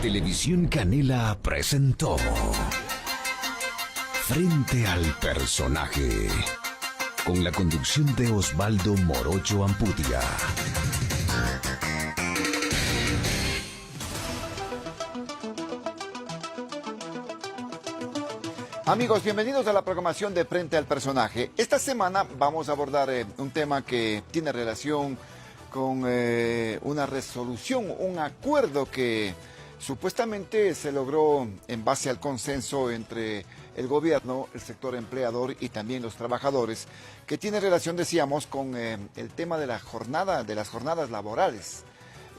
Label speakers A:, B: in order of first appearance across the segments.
A: Televisión Canela presentó Frente al Personaje, con la conducción de Osvaldo Morocho Ampudia.
B: Amigos, bienvenidos a la programación de Frente al Personaje. Esta semana vamos a abordar un tema que tiene relación con una resolución, un acuerdo que supuestamente se logró en base al consenso entre el gobierno, el sector empleador y también los trabajadores, que tiene relación, decíamos, con el tema de la jornada, de las jornadas laborales.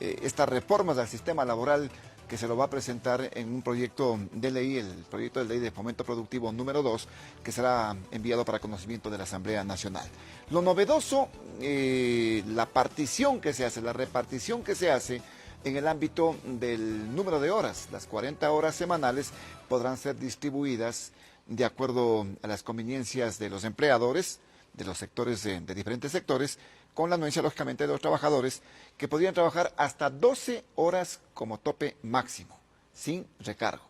B: Estas reformas al sistema laboral que se lo va a presentar en un proyecto de ley, el proyecto de ley de fomento productivo número 2, que será enviado para conocimiento de la Asamblea Nacional. Lo novedoso, la partición que se hace, la repartición que se hace en el ámbito del número de horas. Las 40 horas semanales podrán ser distribuidas de acuerdo a las conveniencias de los empleadores, de los sectores, de diferentes sectores, con la anuencia, lógicamente, de los trabajadores, que podrían trabajar hasta 12 horas como tope máximo, sin recargo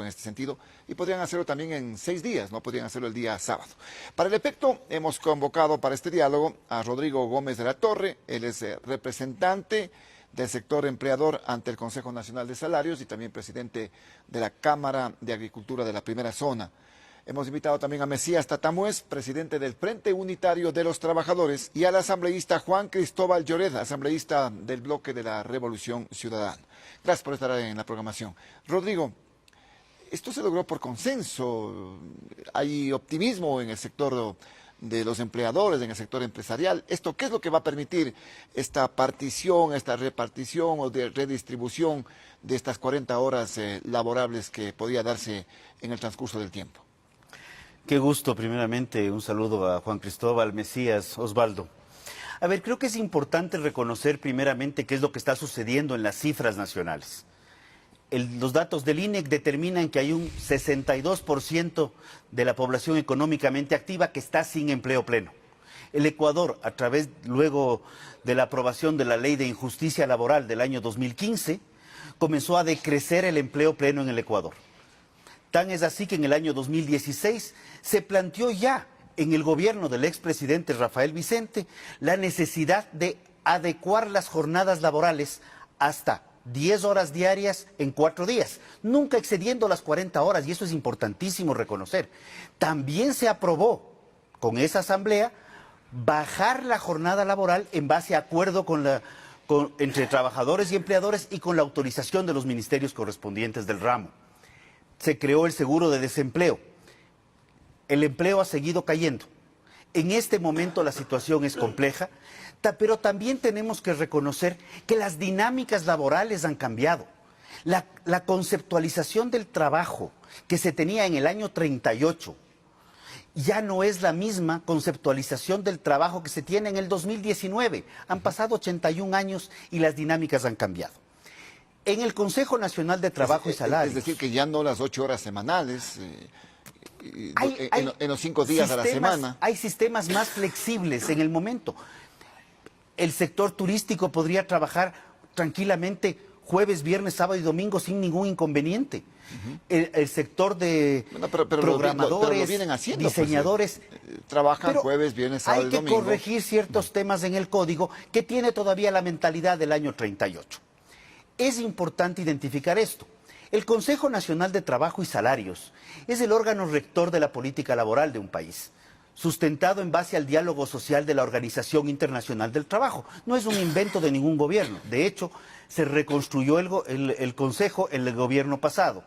B: en este sentido, y podrían hacerlo también en 6 días, no podrían hacerlo el día sábado. Para el efecto, hemos convocado para este diálogo a Rodrigo Gómez de la Torre. Él es representante del sector empleador ante el Consejo Nacional de Salarios y también presidente de la Cámara de Agricultura de la Primera Zona. Hemos invitado también a Mesías Tatamuez, presidente del Frente Unitario de los Trabajadores, y al asambleísta Juan Cristóbal Lloret, asambleísta del bloque de la Revolución Ciudadana. Gracias por estar en la programación. Rodrigo, esto se logró por consenso. Hay optimismo en el sector de los empleadores, en el sector empresarial. ¿Esto qué es lo que va a permitir esta partición, esta repartición o de redistribución de estas 40 horas laborables que podía darse en el transcurso del tiempo?
C: Qué gusto, primeramente, un saludo a Juan Cristóbal, Mesías, Osvaldo. A ver, creo que es importante reconocer primeramente qué es lo que está sucediendo en las cifras nacionales. Los datos del INEC determinan que hay un 62% de la población económicamente activa que está sin empleo pleno. El Ecuador, a través, luego de la aprobación de la Ley de Injusticia Laboral del año 2015, comenzó a decrecer el empleo pleno en el Ecuador. Tan es así que en el año 2016 se planteó ya en el gobierno del expresidente Rafael Vicente la necesidad de adecuar las jornadas laborales hasta 10 horas diarias en 4 días, nunca excediendo las 40 horas, y eso es importantísimo reconocer. También se aprobó con esa asamblea bajar la jornada laboral en base a acuerdo entre trabajadores y empleadores y con la autorización de los ministerios correspondientes del ramo. Se creó el seguro de desempleo. El empleo ha seguido cayendo. En este momento la situación es compleja, pero también tenemos que reconocer que las dinámicas laborales han cambiado. La conceptualización del trabajo que se tenía en el año 38 ya no es la misma conceptualización del trabajo que se tiene en el 2019. Han pasado 81 años y las dinámicas han cambiado. En el Consejo Nacional de Trabajo y Salarios...
B: Es decir, que ya no las 8 horas semanales, en los 5 días a la semana.
C: Hay sistemas más flexibles en el momento. El sector turístico podría trabajar tranquilamente jueves, viernes, sábado y domingo sin ningún inconveniente. El sector de programadores,
B: lo vienen haciendo,
C: diseñadores...
B: trabajan jueves, viernes, sábado y domingo.
C: Hay que corregir ciertos temas en el código que tiene todavía la mentalidad del año 38. Es importante identificar esto. El Consejo Nacional de Trabajo y Salarios es el órgano rector de la política laboral de un país, sustentado en base al diálogo social de la Organización Internacional del Trabajo. No es un invento de ningún gobierno. De hecho, se reconstruyó el Consejo en el gobierno pasado,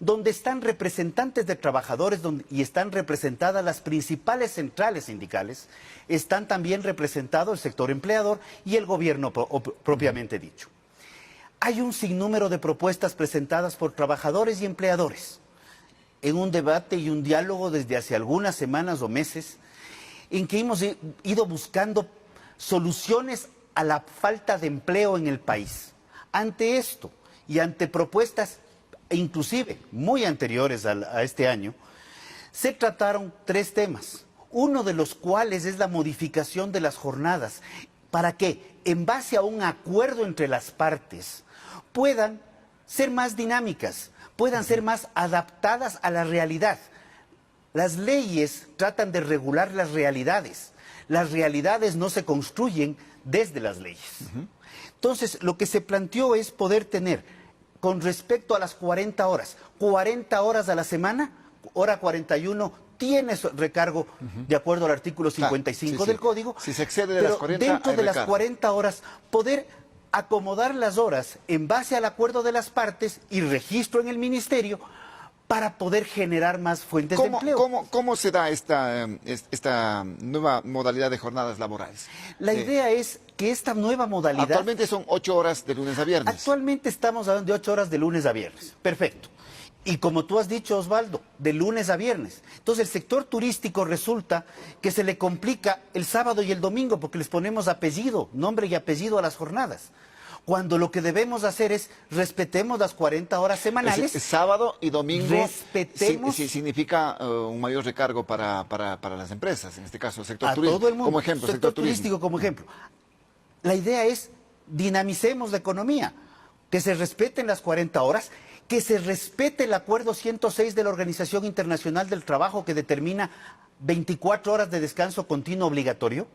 C: donde están representantes de trabajadores y están representadas las principales centrales sindicales, están también representados el sector empleador y el gobierno propiamente dicho. Hay un sinnúmero de propuestas presentadas por trabajadores y empleadores en un debate y un diálogo desde hace algunas semanas o meses en que hemos ido buscando soluciones a la falta de empleo en el país. Ante esto y ante propuestas inclusive muy anteriores a este año, se trataron 3 temas, uno de los cuales es la modificación de las jornadas para que, en base a un acuerdo entre las partes, puedan ser más dinámicas, puedan ser más adaptadas a la realidad. Las leyes tratan de regular las realidades. Las realidades no se construyen desde las leyes. Entonces, lo que se planteó es poder tener, con respecto a las 40 horas a la semana, hora 41 tiene recargo de acuerdo al artículo 55 del Código.
B: Si se excede de
C: pero
B: las 40,
C: dentro
B: hay
C: de las
B: recargo.
C: 40 horas, poder acomodar las horas en base al acuerdo de las partes y registro en el ministerio para poder generar más fuentes de empleo.
B: ¿Cómo se da esta nueva modalidad de jornadas laborales?
C: La idea es que esta nueva modalidad...
B: Actualmente son 8 horas de lunes a viernes.
C: Actualmente estamos hablando de 8 horas de lunes a viernes. Perfecto. Y como tú has dicho, Osvaldo, de lunes a viernes. Entonces el sector turístico resulta que se le complica el sábado y el domingo porque les ponemos apellido, nombre y apellido a las jornadas. Cuando lo que debemos hacer es respetemos las 40 horas semanales.
B: Sábado y domingo
C: respetemos
B: significa un mayor recargo para las empresas, en este caso el sector turístico.
C: Todo el mundo,
B: como ejemplo,
C: sector turístico como ejemplo. La idea es dinamicemos la economía, que se respeten las 40 horas, que se respete el acuerdo 106 de la Organización Internacional del Trabajo que determina 24 horas de descanso continuo obligatorio.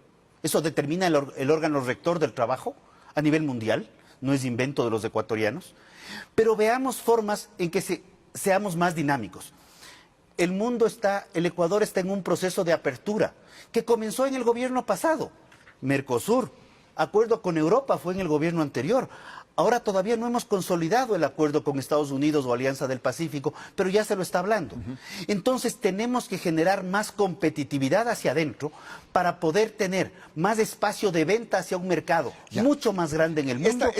C: Eso determina el órgano rector del trabajo a nivel mundial, no es invento de los ecuatorianos. Pero veamos formas en que seamos más dinámicos. El Ecuador está en un proceso de apertura que comenzó en el gobierno pasado. Mercosur, acuerdo con Europa fue en el gobierno anterior. Ahora todavía no hemos consolidado el acuerdo con Estados Unidos o Alianza del Pacífico, pero ya se lo está hablando. Entonces tenemos que generar más competitividad hacia adentro para poder tener más espacio de venta hacia un mercado mucho más grande en el mundo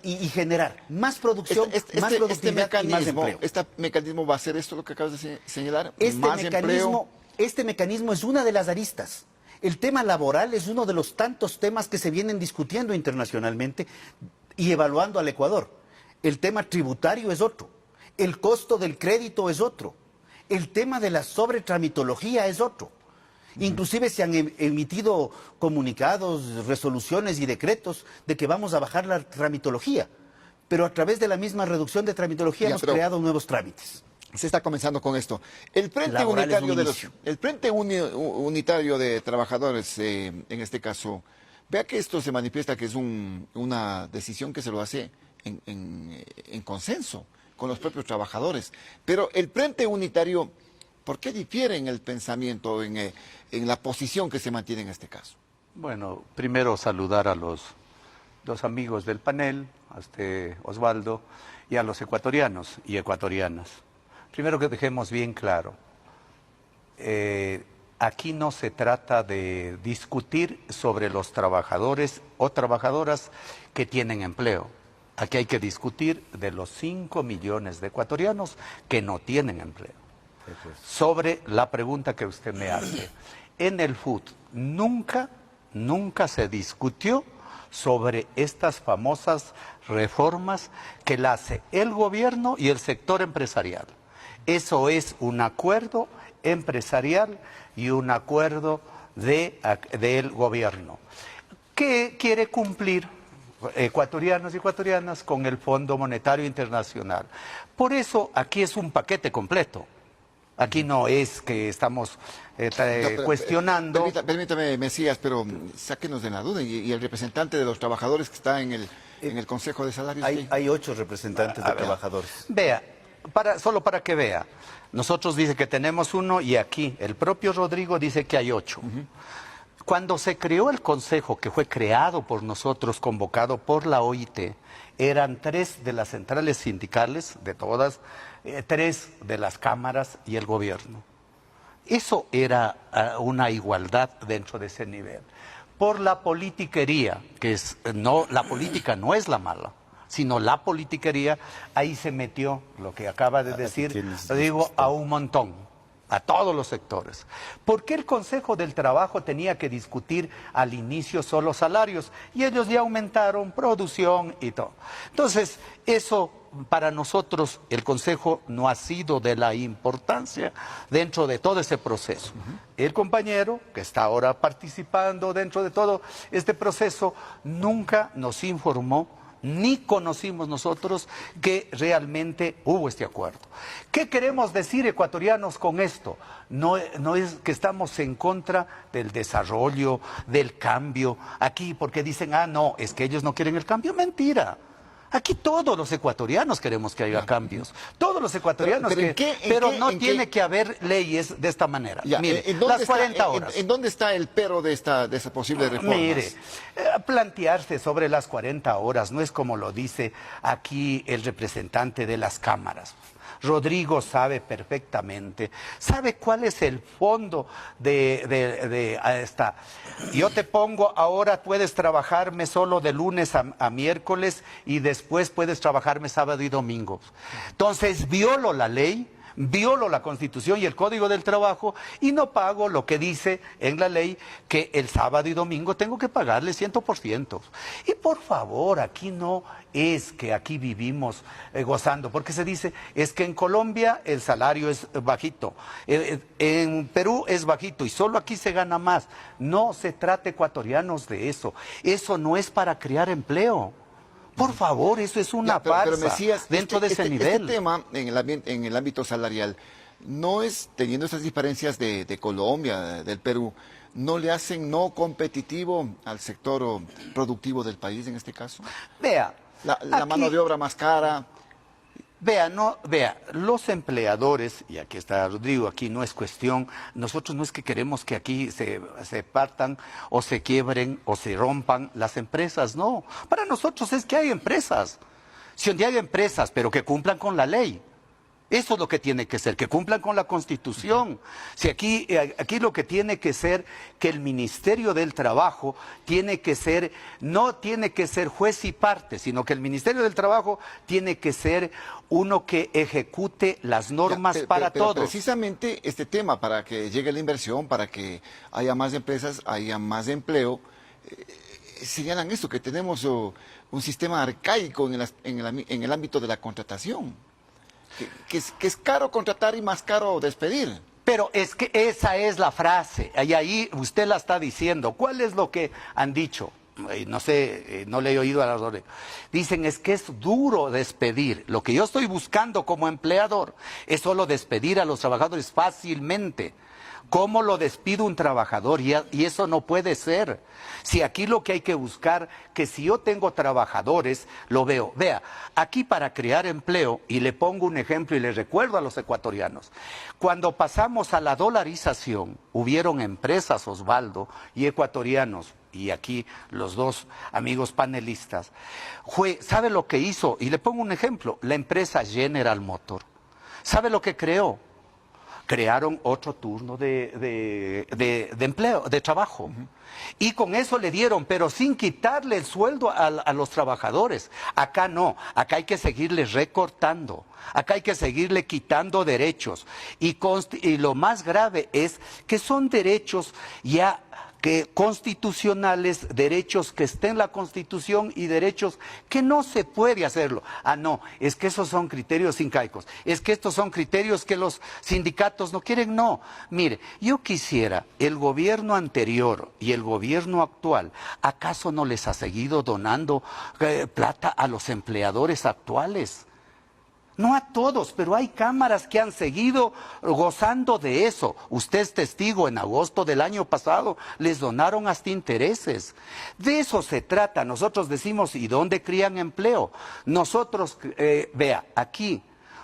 C: y generar más producción, más productividad y más empleo.
B: ¿Este mecanismo va a ser esto lo que acabas de señalar? ¿Más empleo?
C: Este mecanismo es una de las aristas. El tema laboral es uno de los tantos temas que se vienen discutiendo internacionalmente y evaluando al Ecuador. El tema tributario es otro, el costo del crédito es otro, el tema de la sobretramitología es otro. Inclusive se han emitido comunicados, resoluciones y decretos de que vamos a bajar la tramitología, pero a través de la misma reducción de tramitología hemos creado nuevos trámites.
B: Se está comenzando con esto. El Frente Unitario de Trabajadores, en este caso, vea que esto se manifiesta que es una decisión que se lo hace en consenso con los propios trabajadores. Pero el Frente Unitario, ¿por qué difiere en el pensamiento, en la posición que se mantiene en este caso?
D: Bueno, primero saludar a los dos amigos del panel, a Osvaldo, y a los ecuatorianos y ecuatorianas. Primero que dejemos bien claro, aquí no se trata de discutir sobre los trabajadores o trabajadoras que tienen empleo. Aquí hay que discutir de los 5 millones de ecuatorianos que no tienen empleo. Sobre la pregunta que usted me hace, en el FUT nunca se discutió sobre estas famosas reformas que la hace el gobierno y el sector empresarial. Eso es un acuerdo empresarial y un acuerdo del gobierno. ¿Qué quiere cumplir ecuatorianos y ecuatorianas con el Fondo Monetario Internacional? Por eso aquí es un paquete completo. Aquí no es que estamos cuestionando...
B: Permítame, Mesías, pero sáquenos de la duda. ¿Y el representante de los trabajadores que está en el Consejo de Salarios?
C: Hay 8 representantes de trabajadores.
D: Vea, solo para que vea. Nosotros dice que tenemos 1 y aquí el propio Rodrigo dice que hay 8. Cuando se creó el Consejo, que fue creado por nosotros, convocado por la OIT, eran 3 de las centrales sindicales, de todas, 3 de las cámaras y el gobierno. Eso era una igualdad dentro de ese nivel. Por la politiquería, la política no es la mala, sino la politiquería, ahí se metió lo que acaba de decir, lo digo a un montón, a todos los sectores. ¿Por qué el Consejo del Trabajo tenía que discutir al inicio solo salarios? Y ellos ya aumentaron producción y todo. Entonces, eso para nosotros, el Consejo no ha sido de la importancia dentro de todo ese proceso. El compañero, que está ahora participando dentro de todo este proceso, nunca nos informó ni conocimos nosotros que realmente hubo este acuerdo. ¿Qué queremos decir, ecuatorianos, con esto? No es que estamos en contra del desarrollo, del cambio, aquí porque dicen, no, es que ellos no quieren el cambio. Mentira. Aquí todos los ecuatorianos queremos que haya cambios. Todos los ecuatorianos pero no tiene que haber leyes de esta manera. Mire, las 40 horas.
B: ¿En dónde está el pero de esa posible reforma?
D: Mire, plantearse sobre las 40 horas no es como lo dice aquí el representante de las cámaras. Rodrigo sabe perfectamente, sabe cuál es el fondo de esta. Yo te pongo, ahora puedes trabajarme solo de lunes a miércoles y después puedes trabajarme sábado y domingo. Entonces violo la ley, violo la Constitución y el Código del Trabajo y no pago lo que dice en la ley que el sábado y domingo tengo que pagarle 100%. Y por favor, aquí no es que aquí vivimos gozando, porque se dice, es que en Colombia el salario es bajito, en Perú es bajito y solo aquí se gana más. No se trata, ecuatorianos, de eso. Eso no es para crear empleo. Por favor, eso es una farsa
B: pero Mesías,
D: dentro de ese nivel.
B: Este tema en el ámbito salarial, no es, teniendo esas diferencias de Colombia, del Perú, ¿no le hacen no competitivo al sector productivo del país en este caso?
D: Vea.
B: La mano de obra más cara.
D: Vea, los empleadores, y aquí está Rodrigo, aquí no es cuestión, nosotros no es que queremos que aquí se partan o se quiebren o se rompan las empresas, no. Para nosotros es que hay empresas. Si un día hay empresas, pero que cumplan con la ley. Eso es lo que tiene que ser, que cumplan con la Constitución. Si aquí lo que tiene que ser, que el Ministerio del Trabajo tiene que ser, no tiene que ser juez y parte, sino que el Ministerio del Trabajo tiene que ser uno que ejecute las normas para todos.
B: Precisamente este tema, para que llegue la inversión, para que haya más empresas, haya más empleo, señalan esto, que tenemos un sistema arcaico en el ámbito de la contratación. Que es caro contratar y más caro despedir.
D: Pero es que esa es la frase, y ahí usted la está diciendo. ¿Cuál es lo que han dicho? No sé, no le he oído a la Rodrigo. Dicen, es que es duro despedir. Lo que yo estoy buscando como empleador es solo despedir a los trabajadores fácilmente. ¿Cómo lo despido un trabajador? Y eso no puede ser. Si aquí lo que hay que buscar, que si yo tengo trabajadores, lo veo. Vea, aquí para crear empleo, y le pongo un ejemplo y le recuerdo a los ecuatorianos, cuando pasamos a la dolarización, hubieron empresas, Osvaldo, y ecuatorianos, y aquí los dos amigos panelistas, ¿sabe lo que hizo? Y le pongo un ejemplo, la empresa General Motor. ¿Sabe lo que creó? Crearon otro turno de empleo, de trabajo. Y con eso le dieron, pero sin quitarle el sueldo a los trabajadores. Acá no, acá hay que seguirle recortando, acá hay que seguirle quitando derechos. Y lo más grave es que son derechos ya constitucionales, derechos que estén en la Constitución y derechos que no se puede hacerlo. No, es que esos son criterios incaicos, es que estos son criterios que los sindicatos no quieren, no. Mire, yo quisiera, el gobierno anterior y el gobierno actual, ¿acaso no les ha seguido donando plata a los empleadores actuales? No a todos, pero hay cámaras que han seguido gozando de eso. Usted es testigo, en agosto del año pasado les donaron hasta intereses. De eso se trata. Nosotros decimos, ¿y dónde crían empleo? Nosotros, vea, aquí,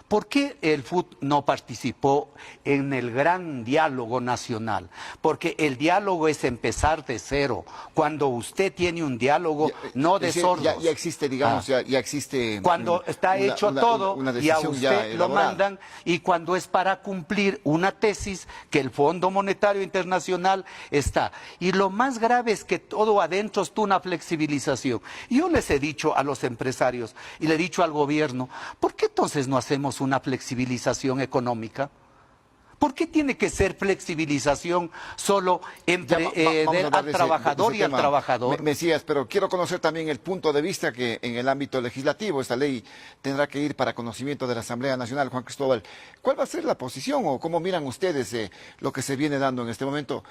D: ¿por qué el FUT no participó en el gran diálogo nacional? Porque el diálogo es empezar de cero. Cuando usted tiene un diálogo, no de sordos.
B: Ya existe, digamos, ya existe.
D: Cuando está hecho todo y a usted lo mandan, y cuando es para cumplir una tesis que el Fondo Monetario Internacional está. Y lo más grave es que todo adentro está una flexibilización. Yo les he dicho a los empresarios y le he dicho al gobierno, ¿por qué entonces no hacemos una flexibilización económica? ¿Por qué tiene que ser flexibilización solo entre
B: Vamos a hablar
D: al trabajador
B: de
D: y
B: ese
D: al
B: tema,
D: trabajador?
B: Mesías, pero quiero conocer también el punto de vista que en el ámbito legislativo esta ley tendrá que ir para conocimiento de la Asamblea Nacional. Juan Cristóbal, ¿cuál va a ser la posición o cómo miran ustedes lo que se viene dando en este momento?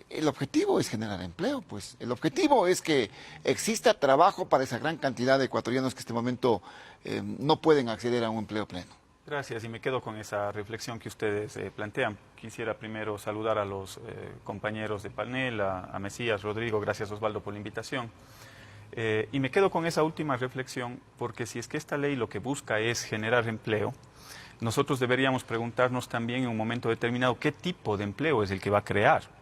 B: El objetivo es generar empleo, pues. El objetivo es que exista trabajo para esa gran cantidad de ecuatorianos que en este momento no pueden acceder a un empleo pleno.
E: Gracias, y me quedo con esa reflexión que ustedes plantean. Quisiera primero saludar a los compañeros de panel, a Mesías, Rodrigo, gracias Osvaldo por la invitación. Y me quedo con esa última reflexión, porque si es que esta ley lo que busca es generar empleo, nosotros deberíamos preguntarnos también en un momento determinado qué tipo de empleo es el que va a crear.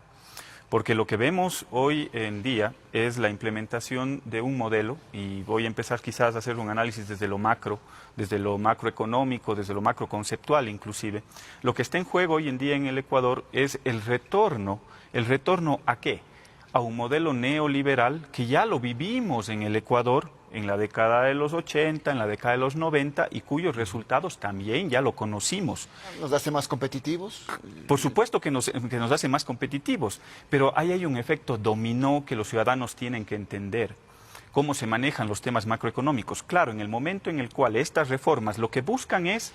E: Porque lo que vemos hoy en día es la implementación de un modelo, y voy a empezar quizás a hacer un análisis desde lo macroeconómico, desde lo macroconceptual inclusive. Lo que está en juego hoy en día en el Ecuador es el retorno ¿a qué? A un modelo neoliberal que ya lo vivimos en el Ecuador en la década de los 80, en la década de los 90, y cuyos resultados también ya lo conocimos.
B: ¿Nos hace más competitivos?
E: Por supuesto que nos hace más competitivos, pero ahí hay un efecto dominó que los ciudadanos tienen que entender. Cómo se manejan los temas macroeconómicos. Claro, en el momento en el cual estas reformas lo que buscan es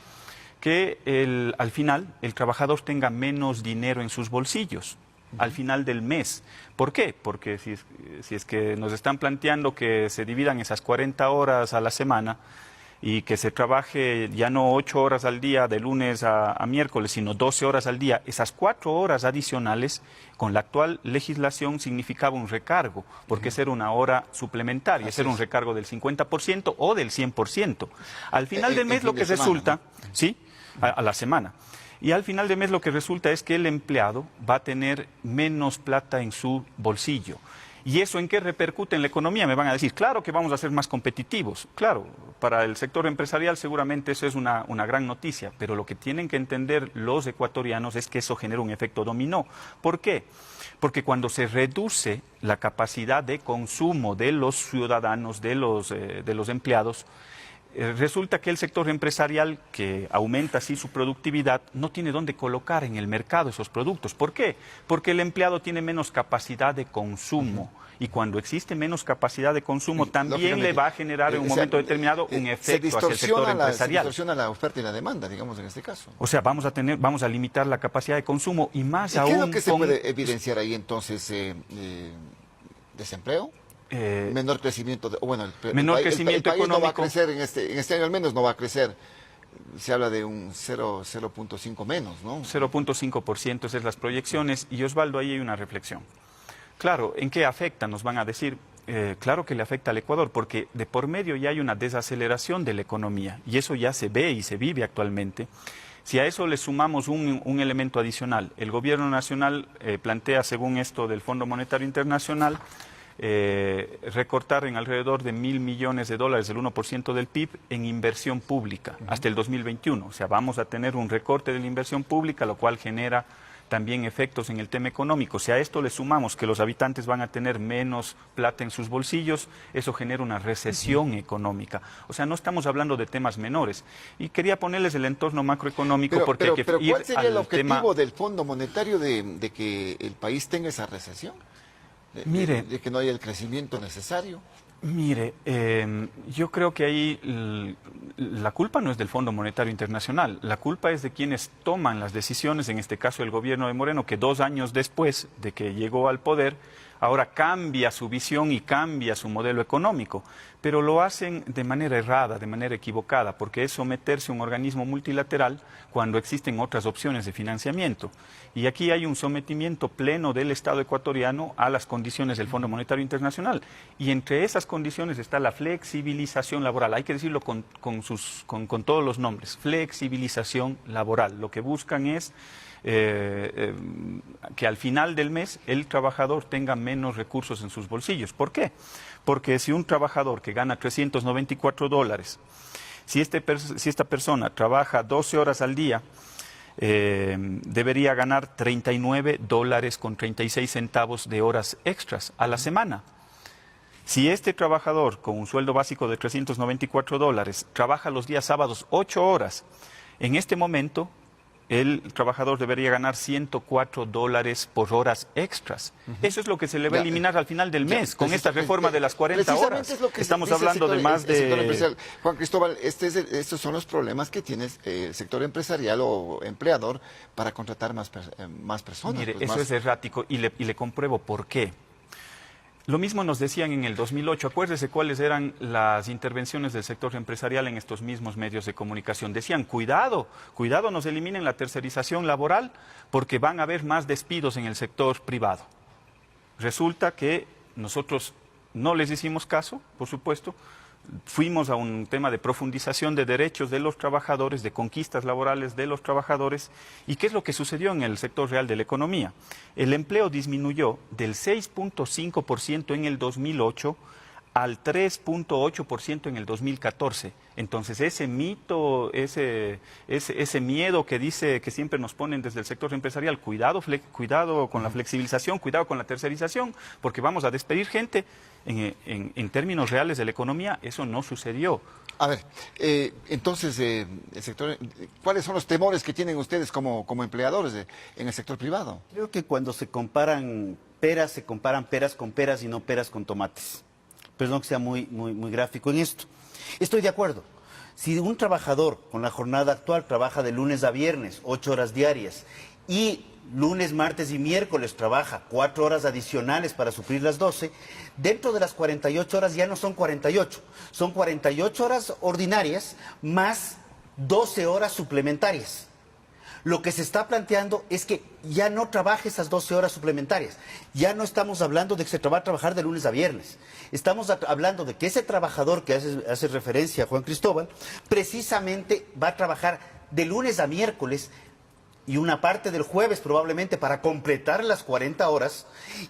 E: que al final el trabajador tenga menos dinero en sus bolsillos al final del mes. ¿Por qué? Porque si es que nos están planteando que se dividan esas 40 horas a la semana y que se trabaje ya no 8 horas al día de lunes a miércoles, sino 12 horas al día, esas 4 horas adicionales con la actual legislación significaba un recargo, porque esa era una hora suplementaria, ese era un recargo del 50% o del 100%. Al final del mes lo que resulta, ¿sí? A la semana. Y al final de mes lo que resulta es que el empleado va a tener menos plata en su bolsillo. ¿Y eso en qué repercute en la economía? Me van a decir, claro que vamos a ser más competitivos. Claro, para el sector empresarial seguramente eso es una gran noticia, pero lo que tienen que entender los ecuatorianos es que eso genera un efecto dominó. ¿Por qué? Porque cuando se reduce la capacidad de consumo de los ciudadanos, de los empleados, resulta que el sector empresarial, que aumenta así su productividad, no tiene dónde colocar en el mercado esos productos. ¿Por qué? Porque el empleado tiene menos capacidad de consumo. Y cuando existe menos capacidad de consumo, también le va a generar en un momento determinado un efecto hacia el sector empresarial.
B: Se distorsiona la oferta y la demanda, digamos, en este caso.
E: O sea, vamos a limitar la capacidad de consumo y más aún...
B: ¿Qué es lo que se puede evidenciar ahí entonces? ¿Desempleo? Menor crecimiento,
E: menor crecimiento
B: el país
E: económico.
B: No va a crecer en este año al menos, no va a crecer. Se habla de un 0.5 menos, ¿no?
E: 0.5%, esas son las proyecciones. Y Osvaldo, ahí hay una reflexión. Claro, ¿en qué afecta? Nos van a decir, claro que le afecta al Ecuador, porque de por medio ya hay una desaceleración de la economía, y eso ya se ve y se vive actualmente. Si a eso le sumamos un elemento adicional, el gobierno nacional plantea, según esto del Fondo Monetario Internacional, recortar en alrededor de $1.000 millones, el 1% del PIB, en inversión pública hasta el 2021. O sea, vamos a tener un recorte de la inversión pública, lo cual genera también efectos en el tema económico. Si a esto le sumamos que los habitantes van a tener menos plata en sus bolsillos, eso genera una recesión económica. O sea, no estamos hablando de temas menores. Y quería ponerles el entorno macroeconómico porque
B: pero ¿cuál sería el objetivo del Fondo Monetario de que el país tenga esa recesión? De que no haya el crecimiento necesario.
E: Mire, yo creo que ahí la culpa no es del Fondo Monetario Internacional, la culpa es de quienes toman las decisiones, en este caso el gobierno de Moreno, que 2 años después de que llegó al poder, ahora cambia su visión y cambia su modelo económico, pero lo hacen de manera errada, de manera equivocada, porque es someterse a un organismo multilateral cuando existen otras opciones de financiamiento. Y aquí hay un sometimiento pleno del Estado ecuatoriano a las condiciones del Fondo Monetario Internacional. Y entre esas condiciones está la flexibilización laboral. Hay que decirlo con todos los nombres. Flexibilización laboral. Lo que buscan es que al final del mes el trabajador tenga menos recursos en sus bolsillos. ¿Por qué? Porque si un trabajador que gana $394, si esta persona trabaja 12 horas al día, debería ganar $39.36 de horas extras a la semana. Si este trabajador con un sueldo básico de $394 trabaja los días sábados 8 horas, en este momento el trabajador debería ganar $104 por horas extras. Eso es lo que se le va a eliminar al final del mes con esta reforma de las 40 horas.
B: Es lo que
E: Estamos
B: dice
E: hablando
B: el
E: de más
B: el sector
E: de...
B: empresarial. Juan Cristóbal, estos son los problemas que tiene el sector empresarial o empleador para contratar más personas.
E: Mire,
B: pues,
E: eso
B: más...
E: es errático y le compruebo por qué. Lo mismo nos decían en el 2008. Acuérdese cuáles eran las intervenciones del sector empresarial en estos mismos medios de comunicación. Decían, cuidado, cuidado, nos eliminen la tercerización laboral porque van a haber más despidos en el sector privado. Resulta que nosotros no les hicimos caso, por supuesto. Fuimos a un tema de profundización de derechos de los trabajadores, de conquistas laborales de los trabajadores. ¿Y qué es lo que sucedió en el sector real de la economía? El empleo disminuyó del 6.5% en el 2008 al 3.8% en el 2014. Entonces, ese mito, ese miedo que dice que siempre nos ponen desde el sector empresarial, cuidado con la flexibilización, cuidado con la tercerización, porque vamos a despedir gente. En términos reales de la economía, eso no sucedió.
B: A ver, entonces, el sector, ¿cuáles son los temores que tienen ustedes como empleadores en el sector privado?
C: Creo que cuando se comparan peras con peras y no peras con tomates. Perdón que sea muy gráfico en esto. Estoy de acuerdo. Si un trabajador con la jornada actual trabaja de lunes a viernes, 8 horas diarias, y lunes, martes y miércoles trabaja 4 horas adicionales para suplir las 12, dentro de las 48 horas ya no son 48, son 48 horas ordinarias más 12 horas suplementarias. Lo que se está planteando es que ya no trabaje esas 12 horas suplementarias. Ya no estamos hablando de que se va a trabajar de lunes a viernes. Estamos hablando de que ese trabajador que hace referencia a Juan Cristóbal, precisamente va a trabajar de lunes a miércoles y una parte del jueves probablemente para completar las 40 horas,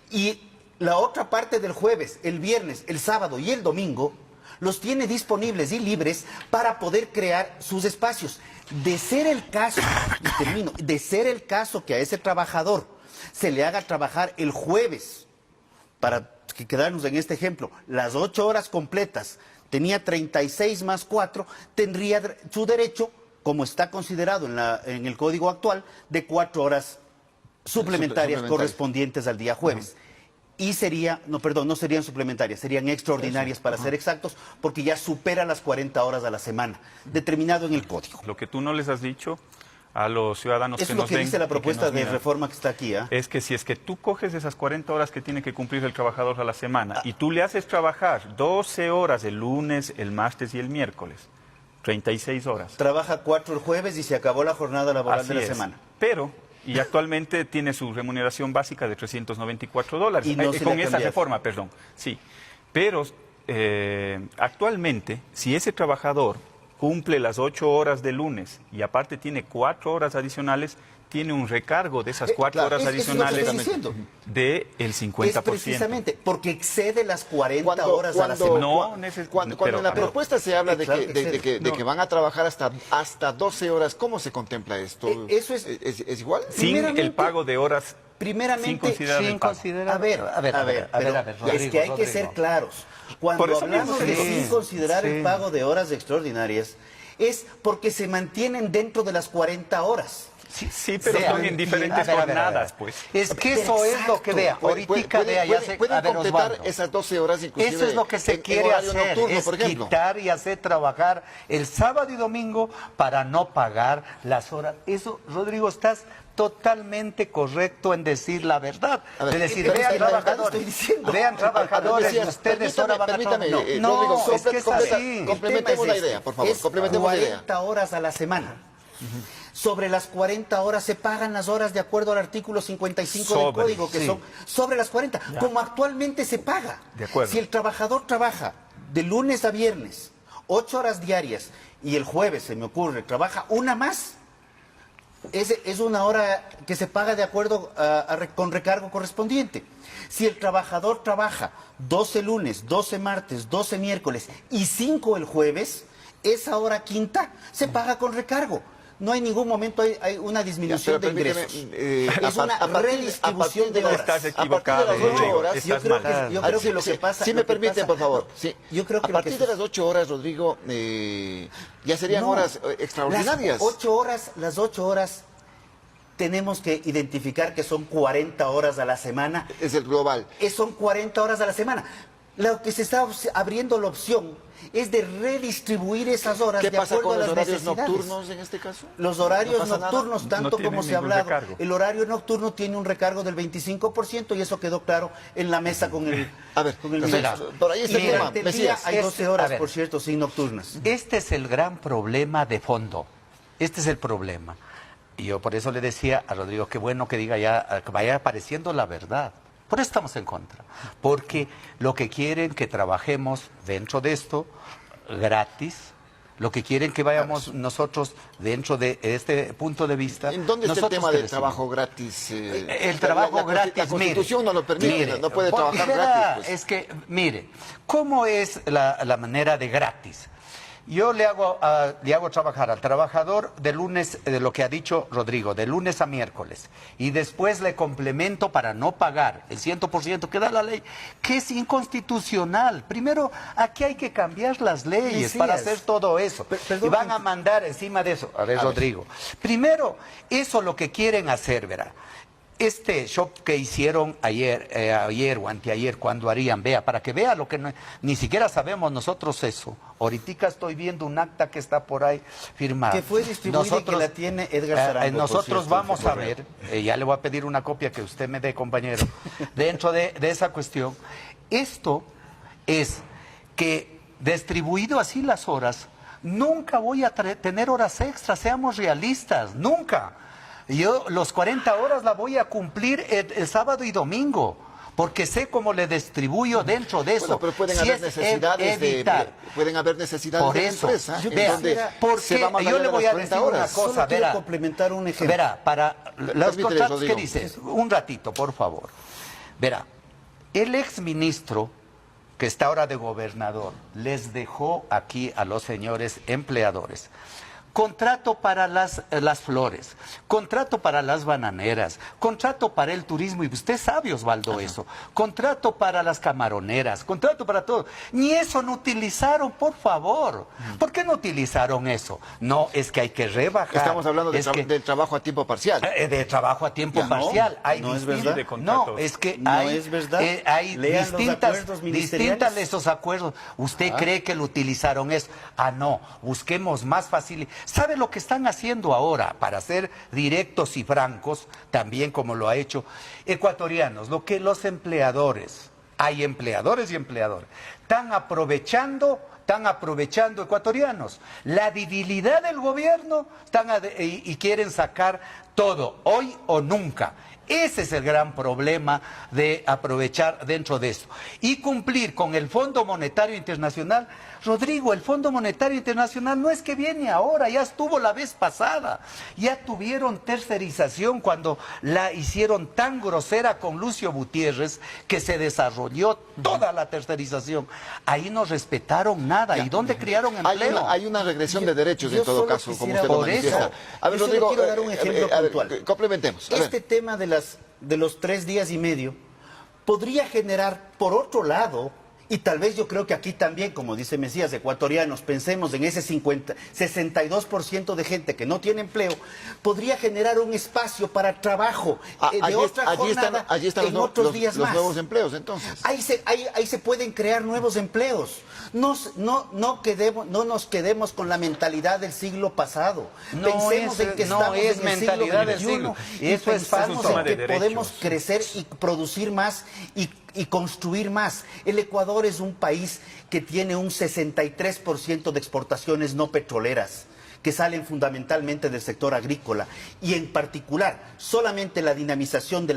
C: y la otra parte del jueves, el viernes, el sábado y el domingo los tiene disponibles y libres para poder crear sus espacios. De ser el caso, y termino, de ser el caso que a ese trabajador se le haga trabajar el jueves, para quedarnos en este ejemplo, las 8 horas completas, tenía 36 más 4, tendría su derecho, como está considerado en el código actual, de 4 horas suplementarias correspondientes al día jueves. Y no serían suplementarias, serían extraordinarias para ser exactos, porque ya supera las 40 horas a la semana, determinado en el código.
E: Lo que tú no les has dicho a los ciudadanos
C: Eso
E: que
C: es lo
E: nos
C: que
E: ven
C: dice la
E: y que
C: propuesta
E: nos
C: de
E: miran,
C: reforma que está aquí.
E: es que si es que tú coges esas 40 horas que tiene que cumplir el trabajador a la semana y tú le haces trabajar 12 horas el lunes, el martes y el miércoles, 36 horas.
C: Trabaja 4 el jueves y se acabó la jornada laboral de la semana.
E: Pero, y actualmente tiene su remuneración básica de $394.
C: Y no se
E: con
C: le ha
E: esa
C: cambiado.
E: reforma, perdón. Sí. Pero actualmente, si ese trabajador cumple las 8 horas de lunes y aparte tiene 4 horas adicionales, tiene un recargo de esas 4 horas adicionales del 50%.
C: Es precisamente porque excede las 40 horas a la semana.
B: Cuando en la propuesta se habla de que van a trabajar hasta 12 horas, ¿cómo se contempla esto?
C: Eso
B: ¿Es igual?
E: Sin el pago de horas.
C: Primeramente,
E: sin considerar el pago.
C: A ver, es que hay que ser claros. Cuando hablamos de sin considerar el pago de horas extraordinarias, es porque se mantienen dentro de las 40 horas.
E: Sí, pero son en diferentes jornadas, pues.
D: Es que eso es lo que vea. Ahorita vea, ya se...
B: Pueden completar esas 12 horas inclusive.
D: Eso es lo que se quiere hacer,
B: nocturno,
D: es
B: por ejemplo.
D: quitar y hacer trabajar el sábado y domingo para no pagar las horas. Eso, Rodrigo, estás totalmente correcto en decir la verdad.
B: Ver,
D: de decir, vean trabajadores, y ustedes ahora van a trabajar.
B: Rodrigo,
D: es que es así.
B: Complementemos la idea, por favor. Complementemos la idea.
C: 40 horas a la semana. Sobre las 40 horas se pagan las horas de acuerdo al artículo 55 del código, que son sobre las 40, como actualmente se paga.
E: De acuerdo.
C: Si el trabajador trabaja de lunes a viernes, 8 horas diarias, y el jueves, se me ocurre, trabaja una más, es una hora que se paga de acuerdo con recargo correspondiente. Si el trabajador trabaja 12 lunes, 12 martes, 12 miércoles y 5 el jueves, esa hora quinta se paga con recargo. No hay ningún momento hay una disminución de ingresos. Es una redistribución de horas.
E: Estás equivocado.
B: A partir de las 8 horas,
C: yo creo que lo que pasa...
B: Si me permiten, por favor. Sí.
C: Yo creo que
B: a partir de las 8 horas, Rodrigo, ya serían horas extraordinarias.
C: Las 8 horas tenemos que identificar que son 40 horas a la semana.
B: Es el global.
C: Son 40 horas a la semana. Lo que se está abriendo la opción es de redistribuir esas horas
B: ¿Qué
C: de
B: pasa
C: acuerdo
B: con
C: a
B: los
C: las
B: horarios
C: necesidades.
B: nocturnos en este caso?
C: Los horarios
B: ¿No pasa nada?
C: nocturnos,
E: No
C: tanto
E: tienen
C: como se ha
E: ningún
C: hablado,
E: recargo.
C: el horario nocturno tiene un recargo del 25% y eso quedó claro en la mesa con el,
B: A ver,
C: con el
B: perfecto.
C: ministro.
B: Por ahí está
C: Y
B: el tema,
C: durante el día
B: Mesías.
C: hay 12 horas,
D: A ver.
C: por cierto, sin nocturnas.
D: Este es el gran problema de fondo. Este es el problema. Y yo por eso le decía a Rodrigo, qué bueno que diga ya, que vaya apareciendo la verdad. Por eso estamos en contra. Porque lo que quieren que trabajemos dentro de esto, gratis, lo que quieren que vayamos nosotros dentro de este punto de vista.
B: ¿En dónde está el
D: nosotros
B: tema
D: que
B: del
D: decidimos.
B: trabajo gratis?
D: El trabajo gratis,
B: La Constitución no lo permite,
D: mire,
B: no puede
D: porque
B: trabajar
D: verá,
B: gratis. Pues.
D: Es que, mire, ¿cómo es la manera de gratis? Yo le hago trabajar al trabajador de lunes, de lo que ha dicho Rodrigo, de lunes a miércoles, y después le complemento para no pagar el 100% que da la ley, que es inconstitucional. Primero, aquí hay que cambiar las leyes
C: Mesías.
D: para hacer todo eso.
C: Perdón,
D: y van a mandar encima de eso. A ver, Rodrigo. Primero, eso lo que quieren hacer, verá. Este show que hicieron ayer o anteayer, cuando harían, vea, para que vea lo que ni siquiera sabemos nosotros eso. Ahorita estoy viendo un acta que está por ahí firmada.
C: Que fue distribuida y que la tiene Edgar Zarango, por
D: nosotros
C: cierto,
D: vamos
C: ese
D: a
C: correo.
D: ver, ya le voy a pedir una copia que usted me dé, compañero, dentro de esa cuestión. Esto es que distribuido así las horas, nunca voy a tener horas extras, seamos realistas, nunca. Yo los 40 horas la voy a cumplir el sábado y domingo, porque sé cómo le distribuyo dentro de eso.
B: Bueno, pero pueden
D: Si
B: haber
D: es
B: necesidades
D: evitar.
B: pueden haber necesidades
D: Por
B: de la
D: eso,
B: empresa en
D: vea,
B: donde
D: porque
B: se va más
D: yo
B: allá
D: le
B: de
D: voy
B: las
D: a
B: 40
D: decir una
B: horas.
D: cosa,
C: Solo quiero
D: verá,
C: complementar un ejemplo.
D: verá, para los
B: Permítele,
D: contratos que
B: Rodrigo.
D: dice, un ratito, por favor. Verá, el exministro que está ahora de gobernador les dejó aquí a los señores empleadores contrato para las flores, contrato para las bananeras, contrato para el turismo, y usted sabe, Osvaldo, eso, contrato para las camaroneras, contrato para todo. Ni eso no utilizaron, por favor. ¿Por qué no utilizaron eso? No, es que hay que rebajar.
B: Estamos hablando de
D: Es que-
B: del trabajo a tiempo parcial.
D: de trabajo a tiempo
B: Ya,
D: parcial. Hay
C: no es
D: distintas-
C: verdad.
E: De contratos.
D: No, es que
C: No
D: hay,
C: es verdad.
D: hay
C: Lean los acuerdos
D: distintas
C: ministeriales.
D: esos acuerdos. ¿Usted cree que lo utilizaron eso? Ah, no, busquemos más fácil. ¿Sabe lo que están haciendo ahora para ser directos y francos, también como lo ha hecho ecuatorianos? Lo que los empleadores, hay empleadores y empleadores, están aprovechando ecuatorianos, la debilidad del gobierno y quieren sacar todo, hoy o nunca. Ese es el gran problema de aprovechar dentro de esto. Y cumplir con el Fondo Monetario Internacional. Rodrigo, el Fondo Monetario Internacional no es que viene ahora, ya estuvo la vez pasada. Ya tuvieron tercerización cuando la hicieron tan grosera con Lucio Gutiérrez que se desarrolló toda la tercerización. Ahí no respetaron nada. ¿Y dónde crearon empleo?
B: Hay una regresión de derechos
C: yo
B: en todo
C: solo
B: caso, como
C: quisiera-
B: usted lo
D: por eso,
B: manifiesta. A ver,
C: yo solo
B: Rodrigo,
C: quiero dar un ejemplo
B: a ver,
C: puntual.
B: complementemos. A ver.
C: Este tema de los 3 días y medio podría generar, por otro lado, y tal vez yo creo que aquí también, como dice Mesías, ecuatorianos, pensemos en ese 62% de gente que no tiene empleo, podría generar un espacio para trabajo de otra jornada
B: allí están
C: en
B: los,
C: otros días
B: los
C: más.
B: nuevos empleos, entonces.
C: Ahí se pueden crear nuevos empleos. No nos quedemos con la mentalidad del siglo pasado.
D: No
C: Pensemos
D: es-
C: en que
D: no
C: estamos
D: es
C: en el
D: mentalidad del
C: siglo
D: siglo.
C: XXI y
D: Eso es
C: pensamos
E: un tema
C: en que
E: de
C: podemos
E: derechos.
C: crecer y producir más y construir más. El Ecuador es un país que tiene un 63% de exportaciones no petroleras, que salen fundamentalmente del sector agrícola, y en particular solamente la dinamización de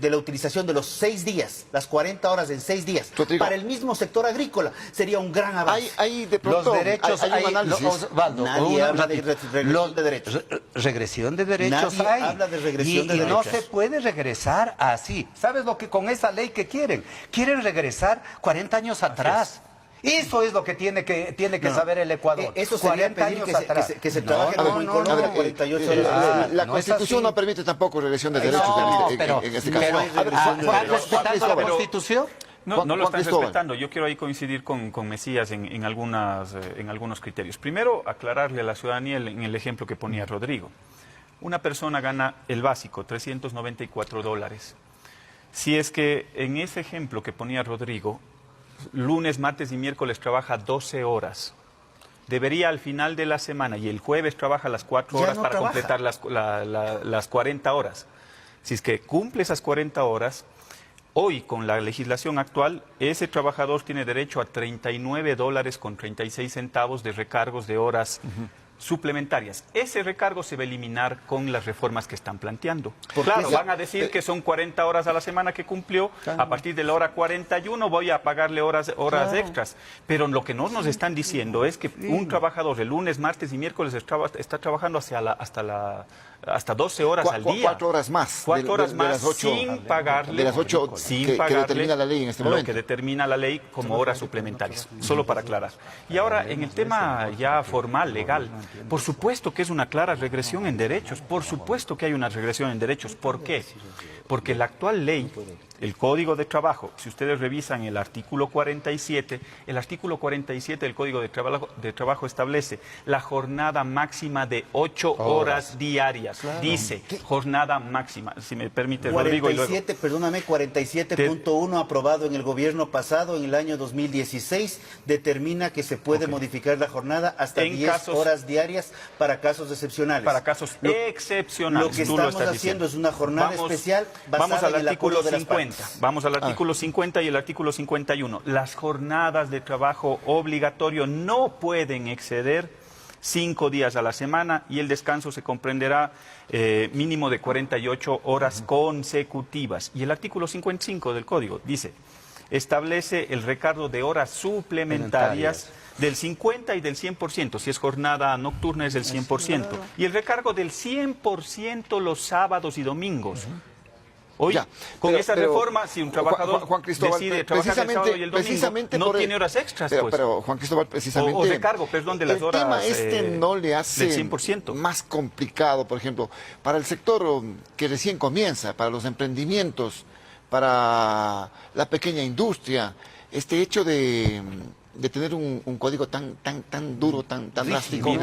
C: la utilización de los 6 días, las 40 horas en 6 días,
B: Rodrigo,
C: para el mismo sector agrícola sería un gran avance.
B: Hay de pronto,
D: Los derechos
B: hay un análisis.
D: Osvaldo,
C: Nadie habla de regresión de derechos.
D: Regresión de derechos
C: Nadie
D: hay.
C: habla de regresión
D: y,
C: de
D: y no
C: derechos.
D: se puede regresar así. ¿Sabes lo que con esa ley que quieren? Quieren regresar 40 años atrás. Eso es lo que tiene que
C: No,
D: saber el Ecuador.
C: eso sería
D: 40
C: pedir
D: años
C: que
D: atrás.
C: que se trabaje como en
B: A
C: Colombia,
B: ver,
C: 48 horas.
B: la
D: no es
B: Constitución
D: así.
B: no permite tampoco regresión de derechos
D: No,
B: en este caso.
D: pero,
B: A ver,
D: ¿Juan
B: Juan
D: respetando la
B: Cristóbal.
D: Constitución?
E: No,
B: Juan-
E: no lo
B: Juan
E: están
B: Cristóbal.
E: respetando. Yo quiero ahí coincidir con Mesías en algunos criterios. Primero, aclararle a la ciudadanía en el ejemplo que ponía Rodrigo. una persona gana el básico, $394. Si es que en ese ejemplo que ponía Rodrigo, lunes, martes y miércoles trabaja 12 horas, debería al final de la semana y el jueves trabaja las 4 horas para completar las 40 horas. Si es que cumple esas 40 horas, hoy con la legislación actual, ese trabajador tiene derecho a $39.36 de recargos de horas suplementarias. Ese recargo se va a eliminar con las reformas que están planteando. Claro, van a decir que son 40 horas a la semana que cumplió, a partir de la hora 41 voy a pagarle horas extras. Pero lo que no nos están diciendo es que un trabajador el lunes, martes y miércoles está trabajando hasta 12 horas al día.
B: 4 horas más.
E: 4 horas más
B: de las 8,
E: sin pagarle.
B: De las 8 que determina la ley en este momento.
E: Lo que determina la ley como horas suplementarias, solo para aclarar. Y ahora, en el tema ya formal, legal, por supuesto que es una clara regresión en derechos, por supuesto que hay una regresión en derechos. ¿Por qué? Porque la actual ley, el Código de Trabajo, si ustedes revisan el artículo 47 del Código de Trabajo establece la jornada máxima de 8 horas diarias. Claro. Dice, jornada máxima, si me permite,
C: 47, perdóname, 47.1 aprobado en el gobierno pasado, en el año 2016, determina que se puede modificar la jornada hasta 10 horas diarias para casos excepcionales.
E: Para casos excepcionales.
C: Lo que estamos haciendo es una jornada especial basada en el acuerdo de las partes.
E: Vamos al artículo 50 y el artículo 51. Las jornadas de trabajo obligatorio no pueden exceder 5 días a la semana y el descanso se comprenderá mínimo de 48 horas consecutivas. Y el artículo 55 del Código dice, establece el recargo de horas suplementarias del 50 y del 100%, si es jornada nocturna es del 100%, y el recargo del 100% los sábados y domingos. Hoy, con esa reforma, si un trabajador
B: Juan Cristóbal,
E: decide trabajar el sábado y el domingo, no tiene horas extras,
B: pero Juan Cristóbal, precisamente...
E: O recargo, perdón, de las horas
B: el tema no le hace
E: del 100%.
B: Más complicado, por ejemplo, para el sector que recién comienza, para los emprendimientos, para la pequeña industria, este hecho de tener un código tan duro, tan drástico,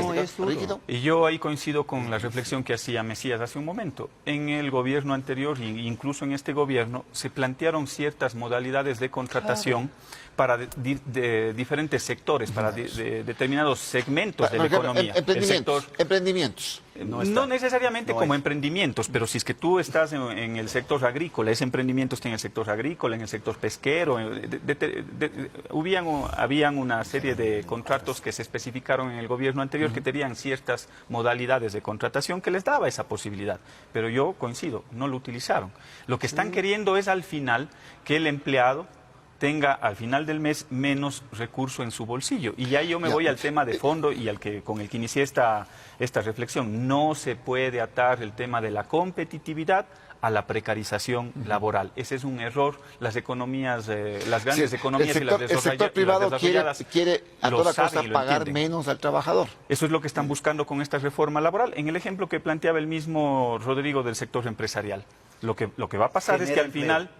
B: rígido.
E: Y yo ahí coincido con la reflexión que hacía Mesías hace un momento. En el gobierno anterior, e incluso en este gobierno, se plantearon ciertas modalidades de contratación para diferentes sectores, para determinados segmentos de la economía.
B: Emprendimientos.
E: No necesariamente como emprendimientos, pero si es que tú estás en el sector agrícola, ese emprendimiento está en el sector agrícola, en el sector pesquero, habían una serie de contratos que se especificaron en el gobierno anterior que tenían ciertas modalidades de contratación que les daba esa posibilidad, pero yo coincido, no lo utilizaron. Lo que están queriendo es al final que el empleado tenga al final del mes menos recurso en su bolsillo. Y ya yo me voy al tema de fondo y con el que inicié esta reflexión. No se puede atar el tema de la competitividad a la precarización laboral. Ese es un error. Las economías, las grandes economías y las desarrolladas,
B: el sector privado quiere a toda costa pagar menos al trabajador.
E: Eso es lo que están buscando con esta reforma laboral. En el ejemplo que planteaba el mismo Rodrigo del sector empresarial, lo que va a pasar es que al final